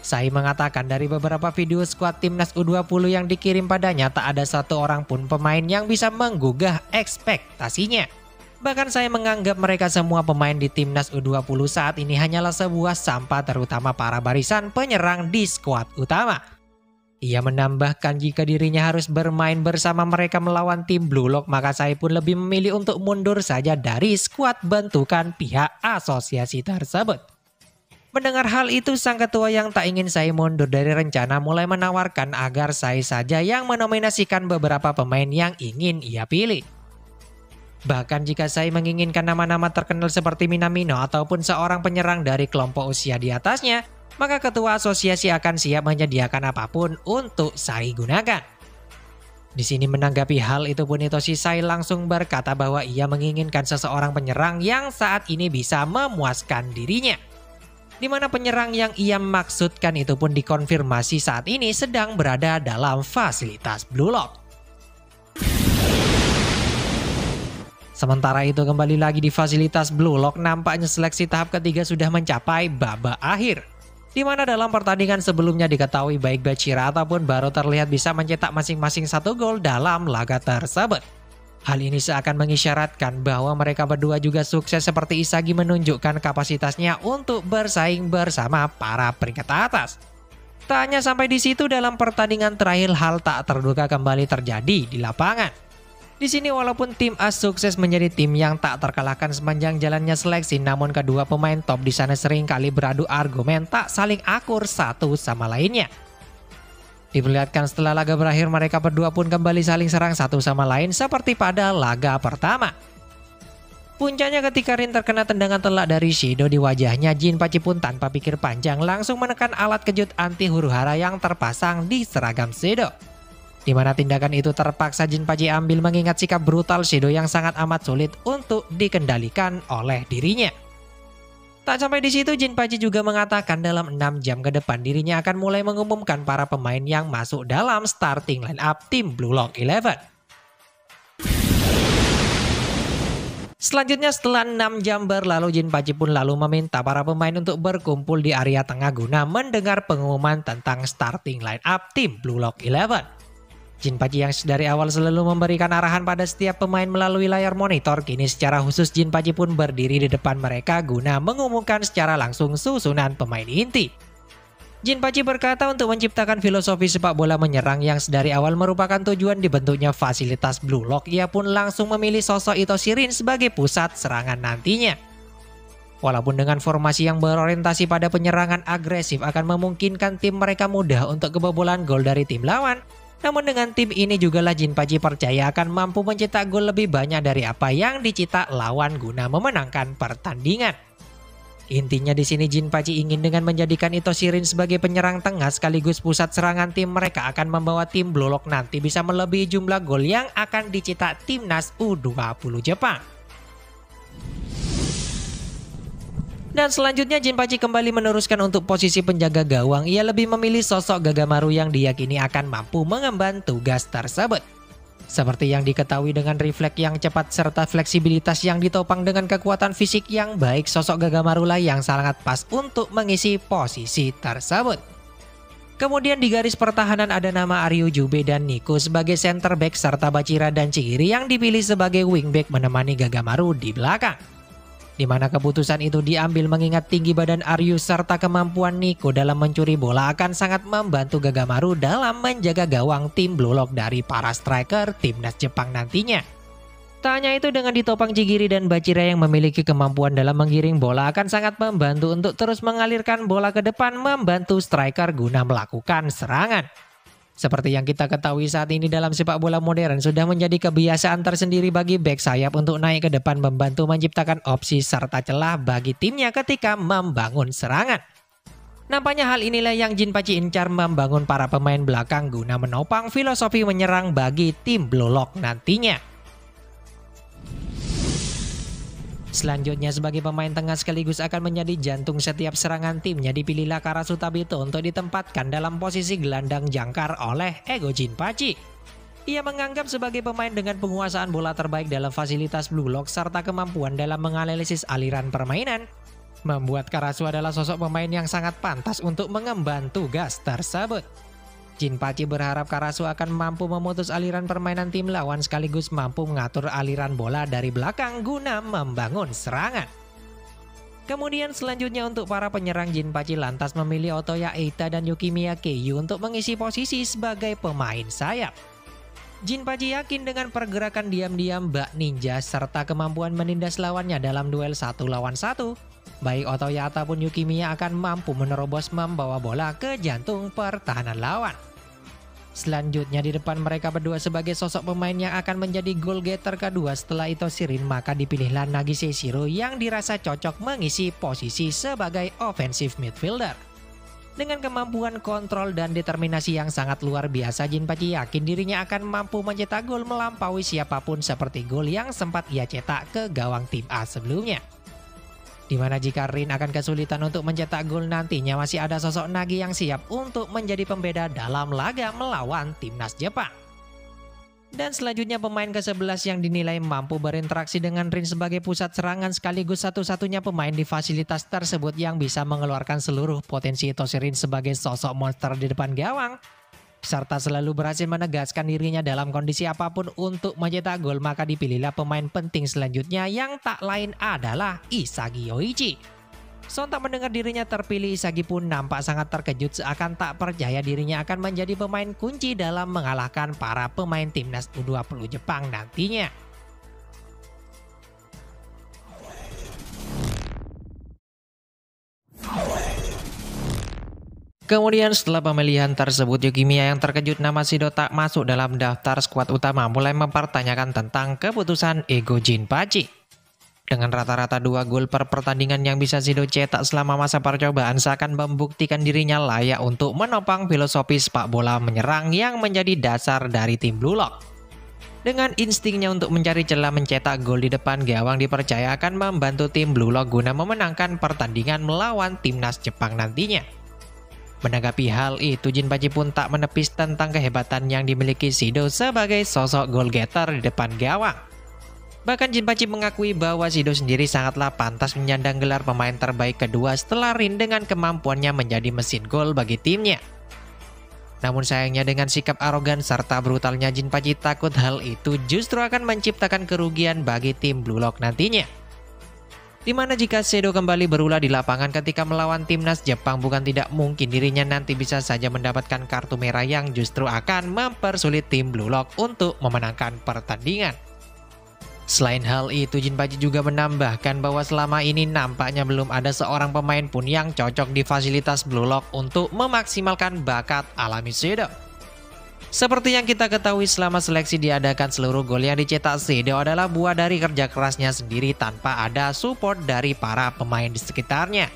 Sae mengatakan dari beberapa video skuad timnas U20 yang dikirim padanya tak ada satu orang pun pemain yang bisa menggugah ekspektasinya. Bahkan Sae menganggap mereka semua pemain di timnas U20 saat ini hanyalah sebuah sampah, terutama para barisan penyerang di skuad utama. Ia menambahkan jika dirinya harus bermain bersama mereka melawan tim Blue Lock, maka Sae pun lebih memilih untuk mundur saja dari skuad bentukan pihak asosiasi tersebut. Mendengar hal itu, sang ketua yang tak ingin Sae mundur dari rencana mulai menawarkan agar Sae saja yang menominasikan beberapa pemain yang ingin ia pilih. Bahkan jika Sae menginginkan nama-nama terkenal seperti Minamino ataupun seorang penyerang dari kelompok usia di atasnya, maka ketua asosiasi akan siap menyediakan apapun untuk Sae gunakan. Di sini menanggapi hal itu pun Itoshi Sae langsung berkata bahwa ia menginginkan seseorang penyerang yang saat ini bisa memuaskan dirinya. Di mana penyerang yang ia maksudkan itu pun dikonfirmasi saat ini sedang berada dalam fasilitas Blue Lock. Sementara itu kembali lagi di fasilitas Blue Lock, nampaknya seleksi tahap ketiga sudah mencapai babak akhir. Di mana dalam pertandingan sebelumnya diketahui baik Bachira ataupun Baro terlihat bisa mencetak masing-masing 1 gol dalam laga tersebut. Hal ini seakan mengisyaratkan bahwa mereka berdua juga sukses seperti Isagi menunjukkan kapasitasnya untuk bersaing bersama para peringkat atas. Tak hanya sampai di situ, dalam pertandingan terakhir hal tak terduga kembali terjadi di lapangan. Di sini walaupun tim A sukses menjadi tim yang tak terkalahkan sepanjang jalannya seleksi, namun kedua pemain top di sana seringkali beradu argumen tak saling akur satu sama lainnya. Diperlihatkan setelah laga berakhir mereka berdua pun kembali saling serang satu sama lain seperti pada laga pertama. Puncaknya ketika Rin terkena tendangan telak dari Shido di wajahnya, Jinpachi pun tanpa pikir panjang langsung menekan alat kejut anti huru-hara yang terpasang di seragam Shido. Di mana tindakan itu terpaksa Jinpachi ambil mengingat sikap brutal Shido yang sangat amat sulit untuk dikendalikan oleh dirinya. Tak sampai di situ, Jinpachi juga mengatakan dalam 6 jam ke depan dirinya akan mulai mengumumkan para pemain yang masuk dalam starting line up tim Blue Lock 11. Selanjutnya setelah 6 jam berlalu, Jinpachi pun lalu meminta para pemain untuk berkumpul di area tengah guna mendengar pengumuman tentang starting line up tim Blue Lock 11. Jinpachi yang dari awal selalu memberikan arahan pada setiap pemain melalui layar monitor, kini secara khusus Jinpachi pun berdiri di depan mereka guna mengumumkan secara langsung susunan pemain inti. Jinpachi berkata untuk menciptakan filosofi sepak bola menyerang yang sedari awal merupakan tujuan dibentuknya fasilitas Blue Lock, ia pun langsung memilih sosok Itoshi Rin sebagai pusat serangan nantinya. Walaupun dengan formasi yang berorientasi pada penyerangan agresif akan memungkinkan tim mereka mudah untuk kebobolan gol dari tim lawan, namun dengan tim ini jugalah Jinpachi percaya akan mampu mencetak gol lebih banyak dari apa yang dicetak lawan guna memenangkan pertandingan. Intinya di sini Jinpachi ingin dengan menjadikan Itoshi Rin sebagai penyerang tengah sekaligus pusat serangan tim mereka akan membawa tim Blue Lock nanti bisa melebihi jumlah gol yang akan dicetak timnas U20 Jepang. Dan selanjutnya Jinpachi kembali meneruskan untuk posisi penjaga gawang. Ia lebih memilih sosok Gagamaru yang diyakini akan mampu mengemban tugas tersebut. Seperti yang diketahui dengan refleks yang cepat serta fleksibilitas yang ditopang dengan kekuatan fisik yang baik, sosok Gagamaru lah yang sangat pas untuk mengisi posisi tersebut. Kemudian di garis pertahanan ada nama Aryu Jube dan Nico sebagai center back serta Bachira dan Chihiri yang dipilih sebagai wingback menemani Gagamaru di belakang. Di mana keputusan itu diambil mengingat tinggi badan Aryu serta kemampuan Nico dalam mencuri bola akan sangat membantu Gagamaru dalam menjaga gawang tim Blue Lock dari para striker timnas Jepang nantinya. Tak hanya itu, dengan ditopang Chihiri dan Bachira yang memiliki kemampuan dalam menggiring bola akan sangat membantu untuk terus mengalirkan bola ke depan, membantu striker guna melakukan serangan. Seperti yang kita ketahui saat ini dalam sepak bola modern sudah menjadi kebiasaan tersendiri bagi bek sayap untuk naik ke depan membantu menciptakan opsi serta celah bagi timnya ketika membangun serangan. Nampaknya hal inilah yang Jinpachi incar membangun para pemain belakang guna menopang filosofi menyerang bagi tim Blue Lock nantinya. Selanjutnya sebagai pemain tengah sekaligus akan menjadi jantung setiap serangan timnya dipilihlah Karasu Tabito untuk ditempatkan dalam posisi gelandang jangkar oleh Ego Jinpachi. Ia menganggap sebagai pemain dengan penguasaan bola terbaik dalam fasilitas Blue Lock serta kemampuan dalam menganalisis aliran permainan, membuat Karasu adalah sosok pemain yang sangat pantas untuk mengemban tugas tersebut. Jinpachi berharap Karasu akan mampu memutus aliran permainan tim lawan sekaligus mampu mengatur aliran bola dari belakang guna membangun serangan. Kemudian selanjutnya untuk para penyerang Jinpachi lantas memilih Otoya Eita dan Yukimiya Keiyu untuk mengisi posisi sebagai pemain sayap. Jinpachi yakin dengan pergerakan diam-diam bak ninja serta kemampuan menindas lawannya dalam duel 1 lawan 1. Baik Otoya ataupun Yukimiya akan mampu menerobos membawa bola ke jantung pertahanan lawan. Selanjutnya di depan mereka berdua sebagai sosok pemain yang akan menjadi goal getter kedua setelah Itoshi Rin, maka dipilihlah Nagise Shiro yang dirasa cocok mengisi posisi sebagai offensive midfielder. Dengan kemampuan kontrol dan determinasi yang sangat luar biasa, Jinpachi yakin dirinya akan mampu mencetak gol melampaui siapapun seperti gol yang sempat ia cetak ke gawang tim A sebelumnya. Dimana jika Rin akan kesulitan untuk mencetak gol nantinya masih ada sosok Nagi yang siap untuk menjadi pembeda dalam laga melawan timnas Jepang. Dan selanjutnya pemain ke-11 yang dinilai mampu berinteraksi dengan Rin sebagai pusat serangan sekaligus satu-satunya pemain di fasilitas tersebut yang bisa mengeluarkan seluruh potensi Itoshi Rin sebagai sosok monster di depan gawang, serta selalu berhasil menegaskan dirinya dalam kondisi apapun untuk mencetak gol, maka dipilihlah pemain penting selanjutnya yang tak lain adalah Isagi Yoichi. Sontak mendengar dirinya terpilih, Isagi pun nampak sangat terkejut seakan tak percaya dirinya akan menjadi pemain kunci dalam mengalahkan para pemain timnas U20 Jepang nantinya. Kemudian setelah pemilihan tersebut, Yukimiya yang terkejut nama Shido tak masuk dalam daftar skuad utama mulai mempertanyakan tentang keputusan Ego Jinpachi. Dengan rata-rata 2 gol per pertandingan yang bisa Shido cetak selama masa percobaan seakan membuktikan dirinya layak untuk menopang filosofi sepak bola menyerang yang menjadi dasar dari tim Blue Lock. Dengan instingnya untuk mencari celah mencetak gol di depan gawang dipercaya akan membantu tim Blue Lock guna memenangkan pertandingan melawan timnas Jepang nantinya. Menanggapi hal itu, Jinpachi pun tak menepis tentang kehebatan yang dimiliki Shido sebagai sosok goal getter di depan gawang. Bahkan Jinpachi mengakui bahwa Shido sendiri sangatlah pantas menyandang gelar pemain terbaik kedua setelah Rin dengan kemampuannya menjadi mesin gol bagi timnya. Namun sayangnya dengan sikap arogan serta brutalnya Jinpachi takut hal itu justru akan menciptakan kerugian bagi tim Blue Lock nantinya. Dimana jika Sedo kembali berulah di lapangan ketika melawan timnas Jepang, bukan tidak mungkin dirinya nanti bisa saja mendapatkan kartu merah yang justru akan mempersulit tim Blue Lock untuk memenangkan pertandingan. Selain hal itu, Jinpachi juga menambahkan bahwa selama ini nampaknya belum ada seorang pemain pun yang cocok di fasilitas Blue Lock untuk memaksimalkan bakat alami Sedo. Seperti yang kita ketahui, selama seleksi diadakan, seluruh gol yang dicetak Sedo adalah buah dari kerja kerasnya sendiri tanpa ada support dari para pemain di sekitarnya.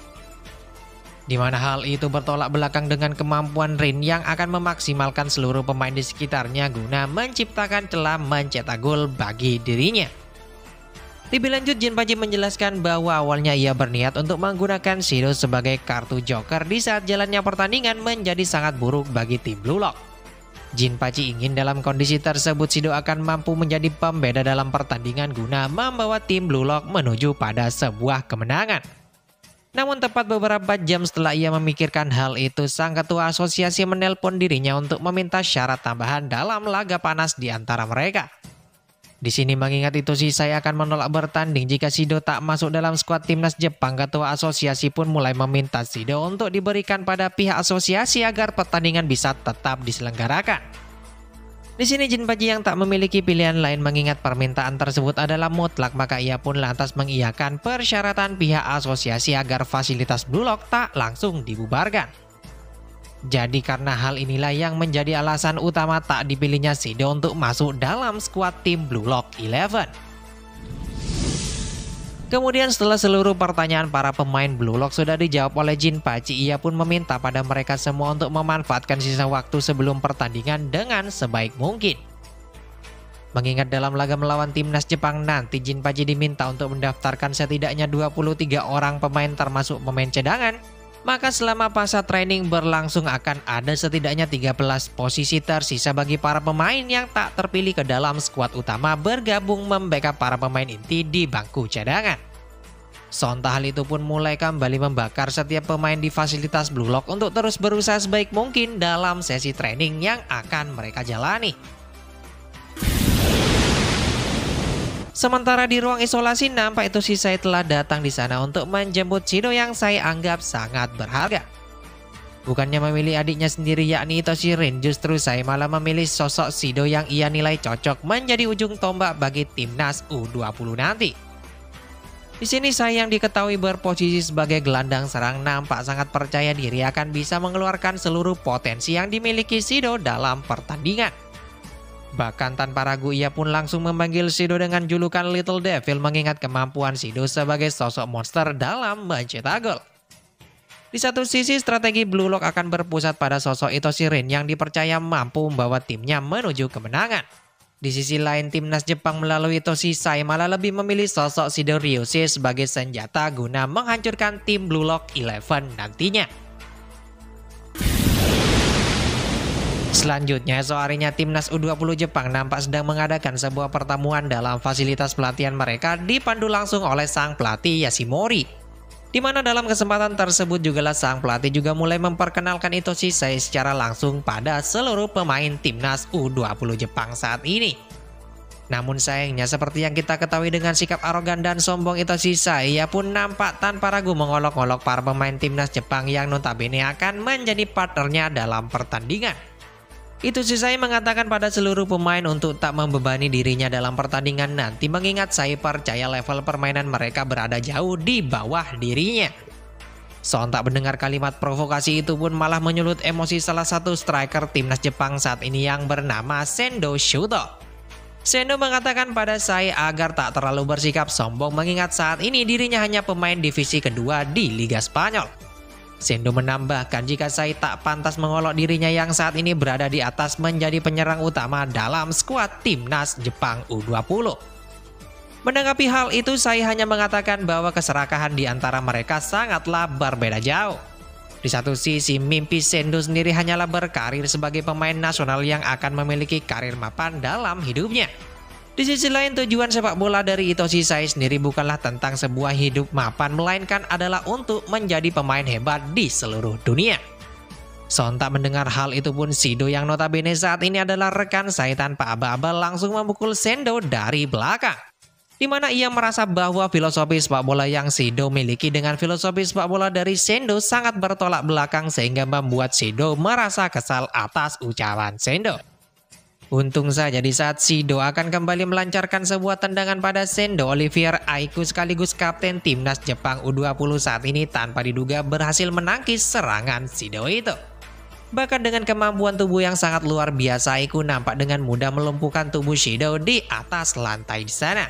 Di mana hal itu bertolak belakang dengan kemampuan Rin yang akan memaksimalkan seluruh pemain di sekitarnya guna menciptakan celah mencetak gol bagi dirinya. Lebih lanjut, Jinpachi menjelaskan bahwa awalnya ia berniat untuk menggunakan Sedo sebagai kartu joker di saat jalannya pertandingan menjadi sangat buruk bagi tim Blue Lock. Jinpachi ingin dalam kondisi tersebut Sedo akan mampu menjadi pembeda dalam pertandingan guna membawa tim Blue Lock menuju pada sebuah kemenangan. Namun tepat beberapa jam setelah ia memikirkan hal itu, sang ketua asosiasi menelpon dirinya untuk meminta syarat tambahan dalam laga panas di antara mereka. Di sini mengingat itu saya akan menolak bertanding jika Sedo tak masuk dalam skuad timnas Jepang. Ketua asosiasi pun mulai meminta Sedo untuk diberikan pada pihak asosiasi agar pertandingan bisa tetap diselenggarakan. Di sini Jinpachi yang tak memiliki pilihan lain mengingat permintaan tersebut adalah mutlak, maka ia pun lantas mengiyakan persyaratan pihak asosiasi agar fasilitas Blue Lock tak langsung dibubarkan. Jadi karena hal inilah yang menjadi alasan utama tak dipilihnya Sedo untuk masuk dalam skuad tim Blue Lock 11. Kemudian setelah seluruh pertanyaan para pemain Blue Lock sudah dijawab oleh Jinpachi, ia pun meminta pada mereka semua untuk memanfaatkan sisa waktu sebelum pertandingan dengan sebaik mungkin. Mengingat dalam laga melawan timnas Jepang nanti, Jinpachi diminta untuk mendaftarkan setidaknya 23 orang pemain termasuk pemain cadangan. Maka selama masa training berlangsung akan ada setidaknya 13 posisi tersisa bagi para pemain yang tak terpilih ke dalam skuad utama bergabung membackup para pemain inti di bangku cadangan. Sontak hal itu pun mulai kembali membakar setiap pemain di fasilitas Blue Lock untuk terus berusaha sebaik mungkin dalam sesi training yang akan mereka jalani. Sementara di ruang isolasi, nampak itu Shisai telah datang di sana untuk menjemput Sedo yang saya anggap sangat berharga. Bukannya memilih adiknya sendiri yakni Itoshi Rin, justru saya malah memilih sosok Sedo yang ia nilai cocok menjadi ujung tombak bagi timnas U20 nanti. Di sini saya yang diketahui berposisi sebagai gelandang serang nampak sangat percaya diri akan bisa mengeluarkan seluruh potensi yang dimiliki Sedo dalam pertandingan. Bahkan tanpa ragu ia pun langsung memanggil Sedo dengan julukan Little Devil mengingat kemampuan Sedo sebagai sosok monster dalam mencetak gol. Di satu sisi strategi Blue Lock akan berpusat pada sosok Itoshi Rin yang dipercaya mampu membawa timnya menuju kemenangan. Di sisi lain timnas Jepang melalui Itoshi Shisai malah lebih memilih sosok Shido Ryusei sebagai senjata guna menghancurkan tim Blue Lock 11 nantinya. Selanjutnya, seharinya timnas U20 Jepang nampak sedang mengadakan sebuah pertemuan dalam fasilitas pelatihan mereka dipandu langsung oleh sang pelatih Yashimori. Di mana dalam kesempatan tersebut jugalah sang pelatih juga mulai memperkenalkan Itoshi Shisai secara langsung pada seluruh pemain timnas U20 Jepang saat ini. Namun sayangnya seperti yang kita ketahui dengan sikap arogan dan sombong Itoshi Shisai, ia pun nampak tanpa ragu mengolok-olok para pemain timnas Jepang yang notabene akan menjadi partnernya dalam pertandingan. Itoshi Shisai mengatakan pada seluruh pemain untuk tak membebani dirinya dalam pertandingan nanti mengingat saya percaya level permainan mereka berada jauh di bawah dirinya. Sontak mendengar kalimat provokasi itu pun malah menyulut emosi salah satu striker timnas Jepang saat ini yang bernama Sendo Shuto. Sendo mengatakan pada saya agar tak terlalu bersikap sombong mengingat saat ini dirinya hanya pemain divisi kedua di Liga Spanyol. Sendo menambahkan jika saya tak pantas mengolok dirinya yang saat ini berada di atas menjadi penyerang utama dalam skuad timnas Jepang U20. Menanggapi hal itu saya hanya mengatakan bahwa keserakahan di antara mereka sangatlah berbeda jauh. Di satu sisi mimpi Sendo sendiri hanyalah berkarir sebagai pemain nasional yang akan memiliki karir mapan dalam hidupnya. Di sisi lain tujuan sepak bola dari Itoshi Shisai sendiri bukanlah tentang sebuah hidup mapan, melainkan adalah untuk menjadi pemain hebat di seluruh dunia. Sontak mendengar hal itu pun Sedo yang notabene saat ini adalah rekan saya tanpa aba-aba langsung memukul Sendo dari belakang. di mana ia merasa bahwa filosofi sepak bola yang Shido miliki dengan filosofi sepak bola dari Sendo sangat bertolak belakang sehingga membuat Shido merasa kesal atas ucapan Sendo. Untung saja di saat Shido akan kembali melancarkan sebuah tendangan pada Sendo, Olivier Aiku sekaligus kapten timnas Jepang U20 saat ini tanpa diduga berhasil menangkis serangan Shido itu. Bahkan dengan kemampuan tubuh yang sangat luar biasa, Aiku nampak dengan mudah melumpuhkan tubuh Shido di atas lantai di sana.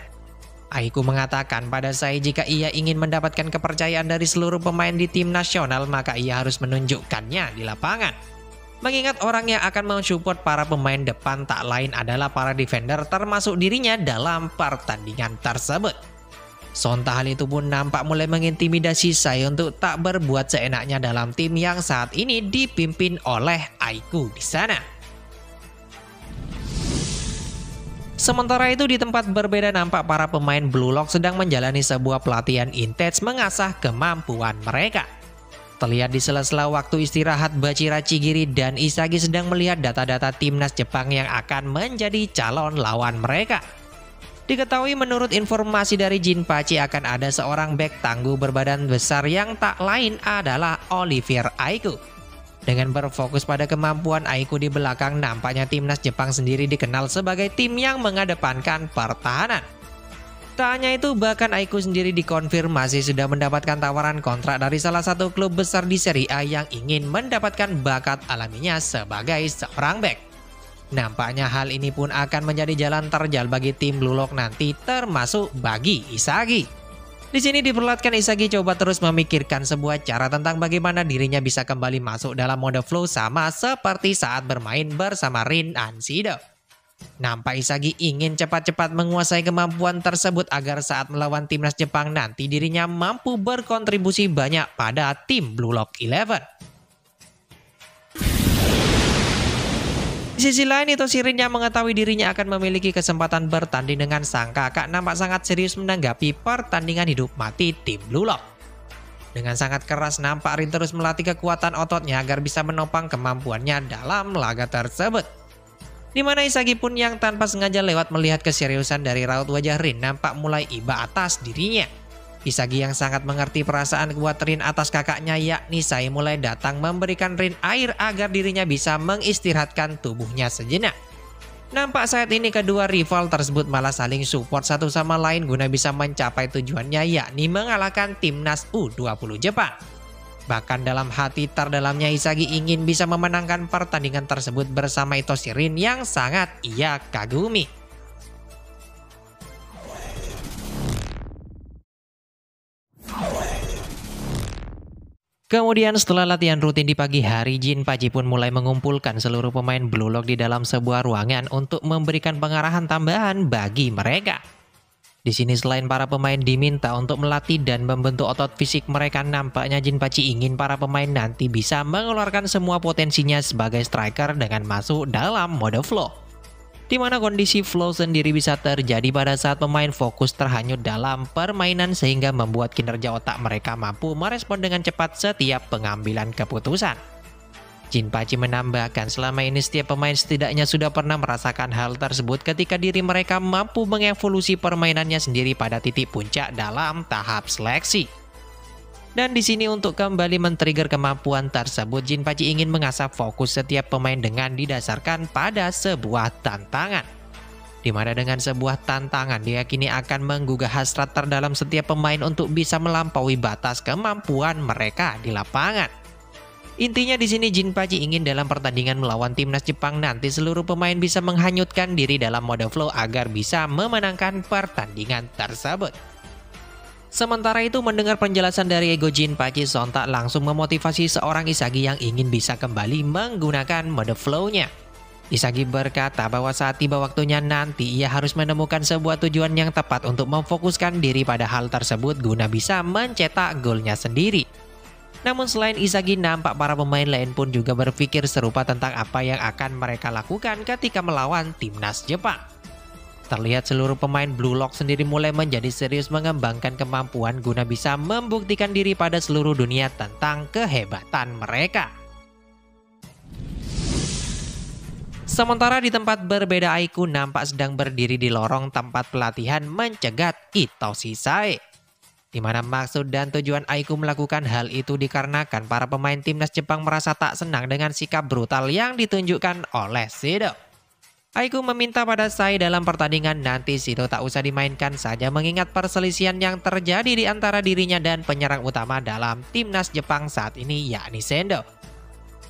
Aiku mengatakan pada saya jika ia ingin mendapatkan kepercayaan dari seluruh pemain di tim nasional maka ia harus menunjukkannya di lapangan. Mengingat orang yang akan mensupport para pemain depan tak lain adalah para defender termasuk dirinya dalam pertandingan tersebut. Sontak hal itu pun nampak mulai mengintimidasi saya untuk tak berbuat seenaknya dalam tim yang saat ini dipimpin oleh Aiku di sana. Sementara itu di tempat berbeda nampak para pemain Blue Lock sedang menjalani sebuah pelatihan intens mengasah kemampuan mereka. Terlihat di sela-sela waktu istirahat, Bachira Chigiri dan Isagi sedang melihat data-data timnas Jepang yang akan menjadi calon lawan mereka. Diketahui menurut informasi dari Jinpachi akan ada seorang bek tangguh berbadan besar yang tak lain adalah Olivier Aiku. Dengan berfokus pada kemampuan Aiku di belakang, nampaknya timnas Jepang sendiri dikenal sebagai tim yang mengedepankan pertahanan. Tak hanya itu, bahkan Aiku sendiri dikonfirmasi sudah mendapatkan tawaran kontrak dari salah satu klub besar di Serie A yang ingin mendapatkan bakat alaminya sebagai seorang bek. Nampaknya hal ini pun akan menjadi jalan terjal bagi tim Blue Lock nanti, termasuk bagi Isagi. Di sini diperlihatkan Isagi coba terus memikirkan sebuah cara tentang bagaimana dirinya bisa kembali masuk dalam mode flow sama seperti saat bermain bersama Rin dan Shido. Nampak Isagi ingin cepat-cepat menguasai kemampuan tersebut agar saat melawan timnas Jepang nanti dirinya mampu berkontribusi banyak pada tim Blue Lock 11. Di sisi lain itu Rin yang mengetahui dirinya akan memiliki kesempatan bertanding dengan sang kakak nampak sangat serius menanggapi pertandingan hidup mati tim Blue Lock. Dengan sangat keras nampak Rin terus melatih kekuatan ototnya agar bisa menopang kemampuannya dalam laga tersebut. Di mana Isagi pun yang tanpa sengaja lewat melihat keseriusan dari raut wajah Rin nampak mulai iba atas dirinya. Isagi yang sangat mengerti perasaan kuat Rin atas kakaknya yakni Sai mulai datang memberikan Rin air agar dirinya bisa mengistirahatkan tubuhnya sejenak. Nampak saat ini kedua rival tersebut malah saling support satu sama lain guna bisa mencapai tujuannya yakni mengalahkan timnas U20 Jepang. Bahkan dalam hati terdalamnya Isagi ingin bisa memenangkan pertandingan tersebut bersama Itoshi Rin yang sangat ia kagumi. Kemudian setelah latihan rutin di pagi hari, Jinpachi pun mulai mengumpulkan seluruh pemain Blue Lock di dalam sebuah ruangan untuk memberikan pengarahan tambahan bagi mereka. Di sini selain para pemain diminta untuk melatih dan membentuk otot fisik mereka, nampaknya Jinpachi ingin para pemain nanti bisa mengeluarkan semua potensinya sebagai striker dengan masuk dalam mode flow. Di mana kondisi flow sendiri bisa terjadi pada saat pemain fokus terhanyut dalam permainan sehingga membuat kinerja otak mereka mampu merespon dengan cepat setiap pengambilan keputusan. Jinpachi menambahkan selama ini setiap pemain setidaknya sudah pernah merasakan hal tersebut ketika diri mereka mampu mengevolusi permainannya sendiri pada titik puncak dalam tahap seleksi. Dan di sini untuk kembali men-trigger kemampuan tersebut, Jinpachi ingin mengasah fokus setiap pemain dengan didasarkan pada sebuah tantangan. Di mana dengan sebuah tantangan diyakini akan menggugah hasrat terdalam setiap pemain untuk bisa melampaui batas kemampuan mereka di lapangan. Intinya di sini Jinpachi ingin dalam pertandingan melawan timnas Jepang nanti seluruh pemain bisa menghanyutkan diri dalam mode flow agar bisa memenangkan pertandingan tersebut. Sementara itu mendengar penjelasan dari ego Jinpachi sontak langsung memotivasi seorang Isagi yang ingin bisa kembali menggunakan mode flow-nya. Isagi berkata bahwa saat tiba waktunya nanti ia harus menemukan sebuah tujuan yang tepat untuk memfokuskan diri pada hal tersebut guna bisa mencetak golnya sendiri. Namun selain Isagi, nampak para pemain lain pun juga berpikir serupa tentang apa yang akan mereka lakukan ketika melawan timnas Jepang. Terlihat seluruh pemain Blue Lock sendiri mulai menjadi serius mengembangkan kemampuan guna bisa membuktikan diri pada seluruh dunia tentang kehebatan mereka. Sementara di tempat berbeda Aiku nampak sedang berdiri di lorong tempat pelatihan mencegat Itoshi Sae. Di mana maksud dan tujuan Aiku melakukan hal itu dikarenakan para pemain timnas Jepang merasa tak senang dengan sikap brutal yang ditunjukkan oleh Shido. Aiku meminta pada Sae dalam pertandingan nanti Shido tak usah dimainkan saja mengingat perselisihan yang terjadi di antara dirinya dan penyerang utama dalam timnas Jepang saat ini yakni Sendo.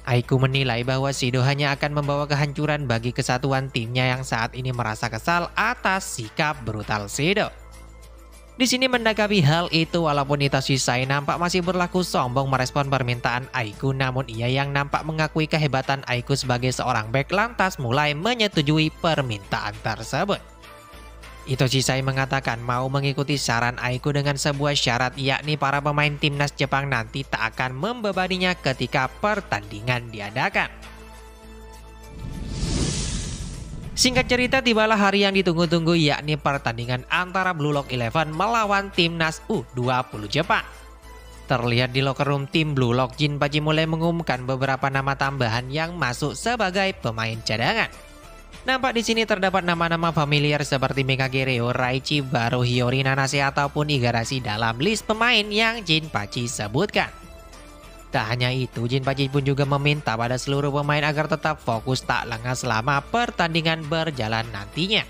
Aiku menilai bahwa Shido hanya akan membawa kehancuran bagi kesatuan timnya yang saat ini merasa kesal atas sikap brutal Shido. Di sini mendakapi hal itu walaupun Itoshi Sae nampak masih berlaku sombong merespon permintaan Aiku, namun ia yang nampak mengakui kehebatan Aiku sebagai seorang bek lantas mulai menyetujui permintaan tersebut. Itoshi Sae mengatakan mau mengikuti saran Aiku dengan sebuah syarat yakni para pemain timnas Jepang nanti tak akan membebaninya ketika pertandingan diadakan. Singkat cerita tibalah hari yang ditunggu-tunggu yakni pertandingan antara Blue Lock 11 melawan timnas U20 Jepang. Terlihat di locker room tim Blue Lock, Jinpachi mulai mengumumkan beberapa nama tambahan yang masuk sebagai pemain cadangan. Nampak di sini terdapat nama-nama familiar seperti Mikage Reo, Raichi, Baro, Hiyori, Nanase ataupun Igarashi dalam list pemain yang Jinpachi sebutkan. Tak hanya itu, Jinpachi pun juga meminta pada seluruh pemain agar tetap fokus tak lengah selama pertandingan berjalan nantinya.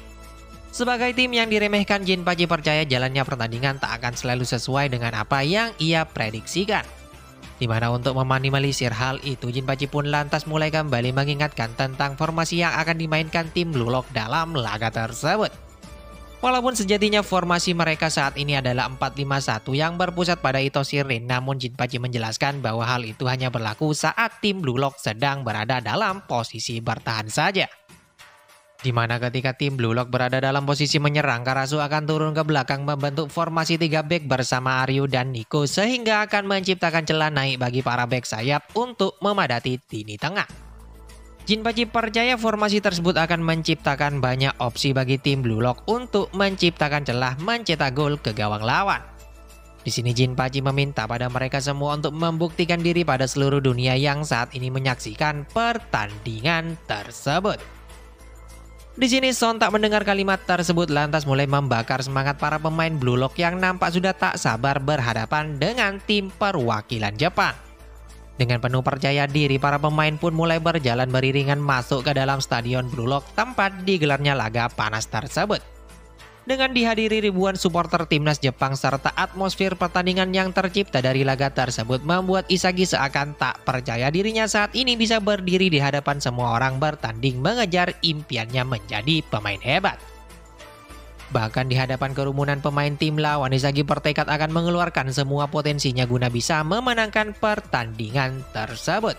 Sebagai tim yang diremehkan, Jinpachi percaya jalannya pertandingan tak akan selalu sesuai dengan apa yang ia prediksikan. Dimana untuk meminimalisir hal itu, Jinpachi pun lantas mulai kembali mengingatkan tentang formasi yang akan dimainkan tim Blue Lock dalam laga tersebut. Walaupun sejatinya formasi mereka saat ini adalah 4-5-1 yang berpusat pada Itoshi Rin, namun Jinpachi menjelaskan bahwa hal itu hanya berlaku saat tim Blue Lock sedang berada dalam posisi bertahan saja. Dimana ketika tim Blue Lock berada dalam posisi menyerang, Karasu akan turun ke belakang membentuk formasi 3 back bersama Aryu dan Nico sehingga akan menciptakan celah naik bagi para back sayap untuk memadati lini tengah. Jinpachi percaya formasi tersebut akan menciptakan banyak opsi bagi tim Blue Lock untuk menciptakan celah mencetak gol ke gawang lawan. Di sini Jinpachi meminta pada mereka semua untuk membuktikan diri pada seluruh dunia yang saat ini menyaksikan pertandingan tersebut. Di sini Son tak mendengar kalimat tersebut lantas mulai membakar semangat para pemain Blue Lock yang nampak sudah tak sabar berhadapan dengan tim perwakilan Jepang. Dengan penuh percaya diri, para pemain pun mulai berjalan beriringan masuk ke dalam stadion Blue Lock tempat digelarnya laga panas tersebut. Dengan dihadiri ribuan supporter timnas Jepang serta atmosfer pertandingan yang tercipta dari laga tersebut membuat Isagi seakan tak percaya dirinya saat ini bisa berdiri di hadapan semua orang bertanding mengejar impiannya menjadi pemain hebat. Bahkan di hadapan kerumunan pemain tim lawan, Isagi bertekad akan mengeluarkan semua potensinya guna bisa memenangkan pertandingan tersebut.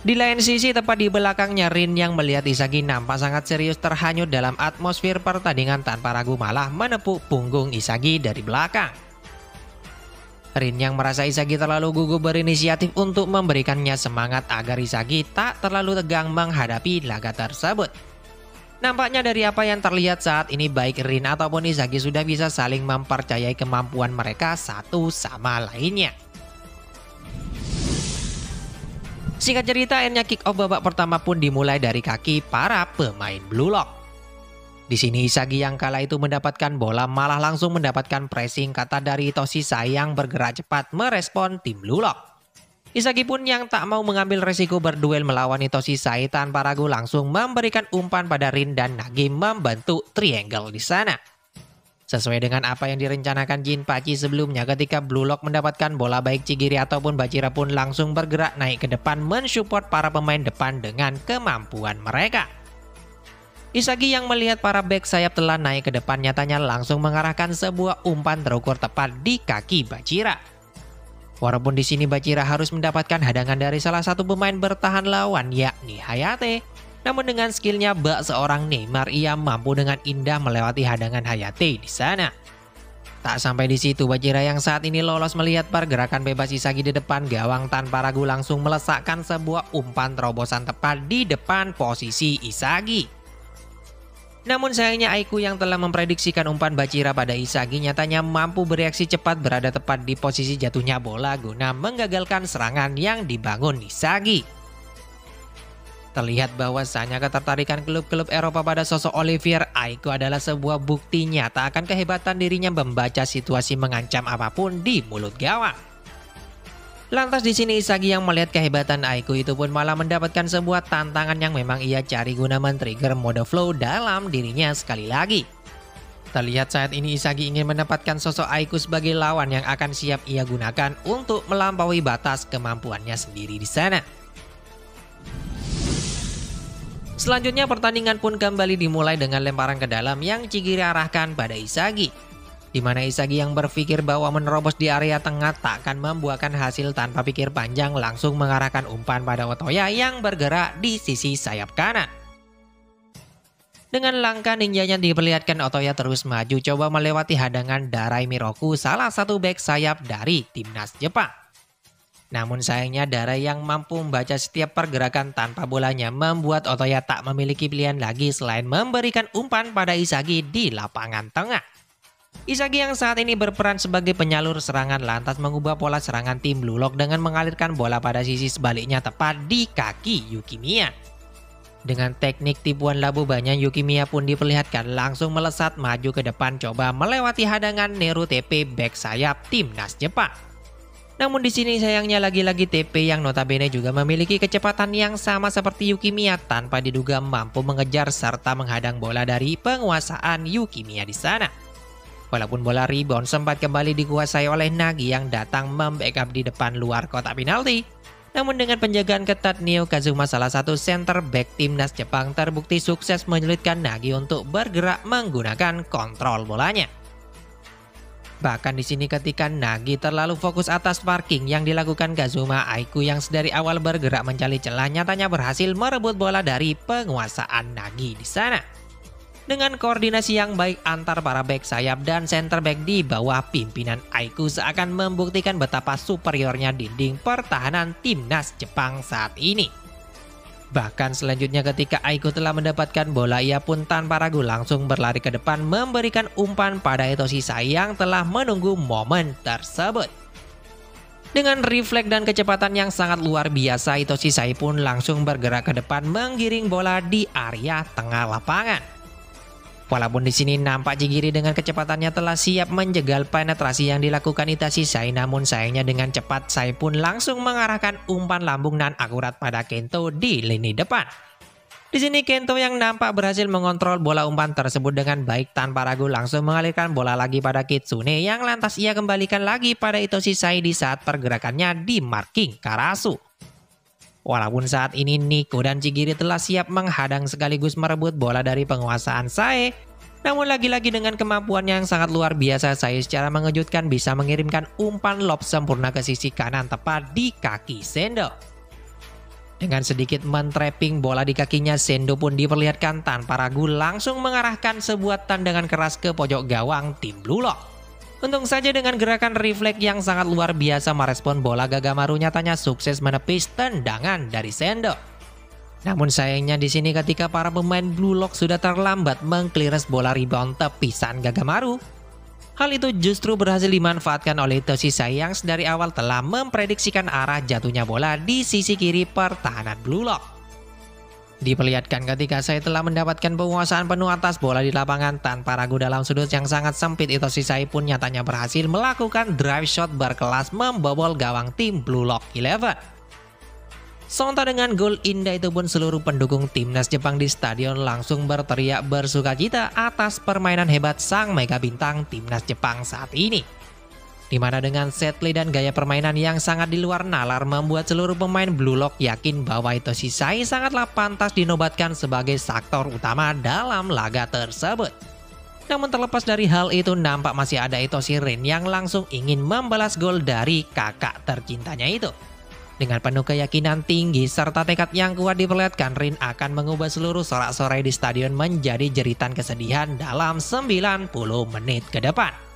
Di lain sisi tepat di belakangnya Rin yang melihat Isagi nampak sangat serius terhanyut dalam atmosfer pertandingan tanpa ragu malah menepuk punggung Isagi dari belakang. Rin yang merasa Isagi terlalu gugup berinisiatif untuk memberikannya semangat agar Isagi tak terlalu tegang menghadapi laga tersebut. Nampaknya dari apa yang terlihat saat ini baik Rin ataupun Isagi sudah bisa saling mempercayai kemampuan mereka satu sama lainnya. Singkat cerita, akhirnya kick off babak pertama pun dimulai dari kaki para pemain Blue Lock. Di sini Isagi yang kala itu mendapatkan bola malah langsung mendapatkan pressing kata dari Itoshi Sae yang bergerak cepat merespon tim Blue Lock. Isagi pun yang tak mau mengambil resiko berduel melawan Itoshi Sae tanpa ragu langsung memberikan umpan pada Rin dan Nagi membentuk triangle di sana. Sesuai dengan apa yang direncanakan Jinpachi sebelumnya, ketika Blue Lock mendapatkan bola baik Chigiri ataupun Bachira pun langsung bergerak naik ke depan mensupport para pemain depan dengan kemampuan mereka. Isagi yang melihat para back sayap telah naik ke depan nyatanya langsung mengarahkan sebuah umpan terukur tepat di kaki Bachira. Walaupun di sini Bachira harus mendapatkan hadangan dari salah satu pemain bertahan lawan yakni Hayate, namun dengan skillnya bak seorang Neymar ia mampu dengan indah melewati hadangan Hayate di sana. Tak sampai di situ, Bachira yang saat ini lolos melihat pergerakan bebas Isagi di depan gawang tanpa ragu langsung melesakkan sebuah umpan terobosan tepat di depan posisi Isagi. Namun sayangnya Aiku yang telah memprediksikan umpan Bachira pada Isagi nyatanya mampu bereaksi cepat berada tepat di posisi jatuhnya bola guna menggagalkan serangan yang dibangun Isagi. Terlihat bahwasanya ketertarikan klub-klub Eropa pada sosok Olivier Aiko adalah sebuah bukti nyata akan kehebatan dirinya membaca situasi mengancam apapun di mulut gawang. Lantas di sini Isagi yang melihat kehebatan Aiko itu pun malah mendapatkan sebuah tantangan yang memang ia cari guna men-trigger mode flow dalam dirinya sekali lagi. Terlihat saat ini Isagi ingin menempatkan sosok Aiko sebagai lawan yang akan siap ia gunakan untuk melampaui batas kemampuannya sendiri di sana. Selanjutnya pertandingan pun kembali dimulai dengan lemparan ke dalam yang Chigiri arahkan pada Isagi. Di mana Isagi yang berpikir bahwa menerobos di area tengah tak akan membuahkan hasil tanpa pikir panjang langsung mengarahkan umpan pada Otoya yang bergerak di sisi sayap kanan. Dengan langkah ninjanya diperlihatkan Otoya terus maju coba melewati hadangan Darai Miroku, salah satu bek sayap dari timnas Jepang. Namun sayangnya Darai yang mampu membaca setiap pergerakan tanpa bolanya membuat Otoya tak memiliki pilihan lagi selain memberikan umpan pada Isagi di lapangan tengah. Isagi yang saat ini berperan sebagai penyalur serangan lantas mengubah pola serangan tim Blue Lock dengan mengalirkan bola pada sisi sebaliknya tepat di kaki Yukimiya. Dengan teknik tipuan labu banyak Yukimiya pun diperlihatkan langsung melesat maju ke depan coba melewati hadangan Neru TP back sayap timnas Jepang. Namun di sini sayangnya lagi-lagi TP yang notabene juga memiliki kecepatan yang sama seperti Yukimiya tanpa diduga mampu mengejar serta menghadang bola dari penguasaan Yukimiya di sana. Walaupun bola rebound sempat kembali dikuasai oleh Nagi yang datang membackup di depan luar kotak penalti. Namun dengan penjagaan ketat Neo Kazuma salah satu center back timnas Jepang terbukti sukses menyulitkan Nagi untuk bergerak menggunakan kontrol bolanya. Bahkan di sini ketika Nagi terlalu fokus atas parking yang dilakukan Kazuma, Aiko yang sedari awal bergerak mencari celah nyatanya berhasil merebut bola dari penguasaan Nagi di sana. Dengan koordinasi yang baik antar para back sayap dan center back di bawah pimpinan Aiko seakan membuktikan betapa superiornya dinding pertahanan timnas Jepang saat ini. Bahkan selanjutnya ketika Aiko telah mendapatkan bola ia pun tanpa ragu langsung berlari ke depan memberikan umpan pada Hitoshi Sai yang telah menunggu momen tersebut. Dengan refleks dan kecepatan yang sangat luar biasa Hitoshi Sai pun langsung bergerak ke depan menggiring bola di area tengah lapangan. Walaupun di sini nampak Chigiri dengan kecepatannya telah siap menjegal penetrasi yang dilakukan Hitoshi Sai, namun sayangnya dengan cepat Sai pun langsung mengarahkan umpan lambung nan akurat pada Kento di lini depan. Di sini Kento yang nampak berhasil mengontrol bola umpan tersebut dengan baik tanpa ragu langsung mengalirkan bola lagi pada Kitsune yang lantas ia kembalikan lagi pada Hitoshi Sai di saat pergerakannya di marking Karasu. Walaupun saat ini Nico dan Chigiri telah siap menghadang sekaligus merebut bola dari penguasaan Sai, namun lagi-lagi dengan kemampuan yang sangat luar biasa Sai secara mengejutkan bisa mengirimkan umpan lob sempurna ke sisi kanan tepat di kaki Sendo. Dengan sedikit men-trapping bola di kakinya, Sendo pun diperlihatkan tanpa ragu langsung mengarahkan sebuah tendangan keras ke pojok gawang tim Blue Lock. Untung saja dengan gerakan refleks yang sangat luar biasa merespon bola Gagamaru nyatanya sukses menepis tendangan dari Sendo. Namun sayangnya di sini ketika para pemain Blue Lock sudah terlambat mengclearance bola rebound tepisan Gagamaru, hal itu justru berhasil dimanfaatkan oleh Hitoshi Sai yang dari awal telah memprediksikan arah jatuhnya bola di sisi kiri pertahanan Blue Lock. Diperlihatkan ketika Sai telah mendapatkan penguasaan penuh atas bola di lapangan tanpa ragu dalam sudut yang sangat sempit, Hitoshi Sai pun nyatanya berhasil melakukan drive shot berkelas membobol gawang tim Blue Lock 11. Sontak dengan gol indah itu pun seluruh pendukung timnas Jepang di stadion langsung berteriak bersukacita atas permainan hebat sang mega bintang timnas Jepang saat ini. Di mana dengan set play dan gaya permainan yang sangat di luar nalar membuat seluruh pemain Blue Lock yakin bahwa Hitoshi Sai sangatlah pantas dinobatkan sebagai aktor utama dalam laga tersebut. Namun terlepas dari hal itu nampak masih ada Hitoshi Rin yang langsung ingin membalas gol dari kakak tercintanya itu. Dengan penuh keyakinan tinggi serta tekad yang kuat diperlihatkan, Rin akan mengubah seluruh sorak-sorai di stadion menjadi jeritan kesedihan dalam 90 menit ke depan.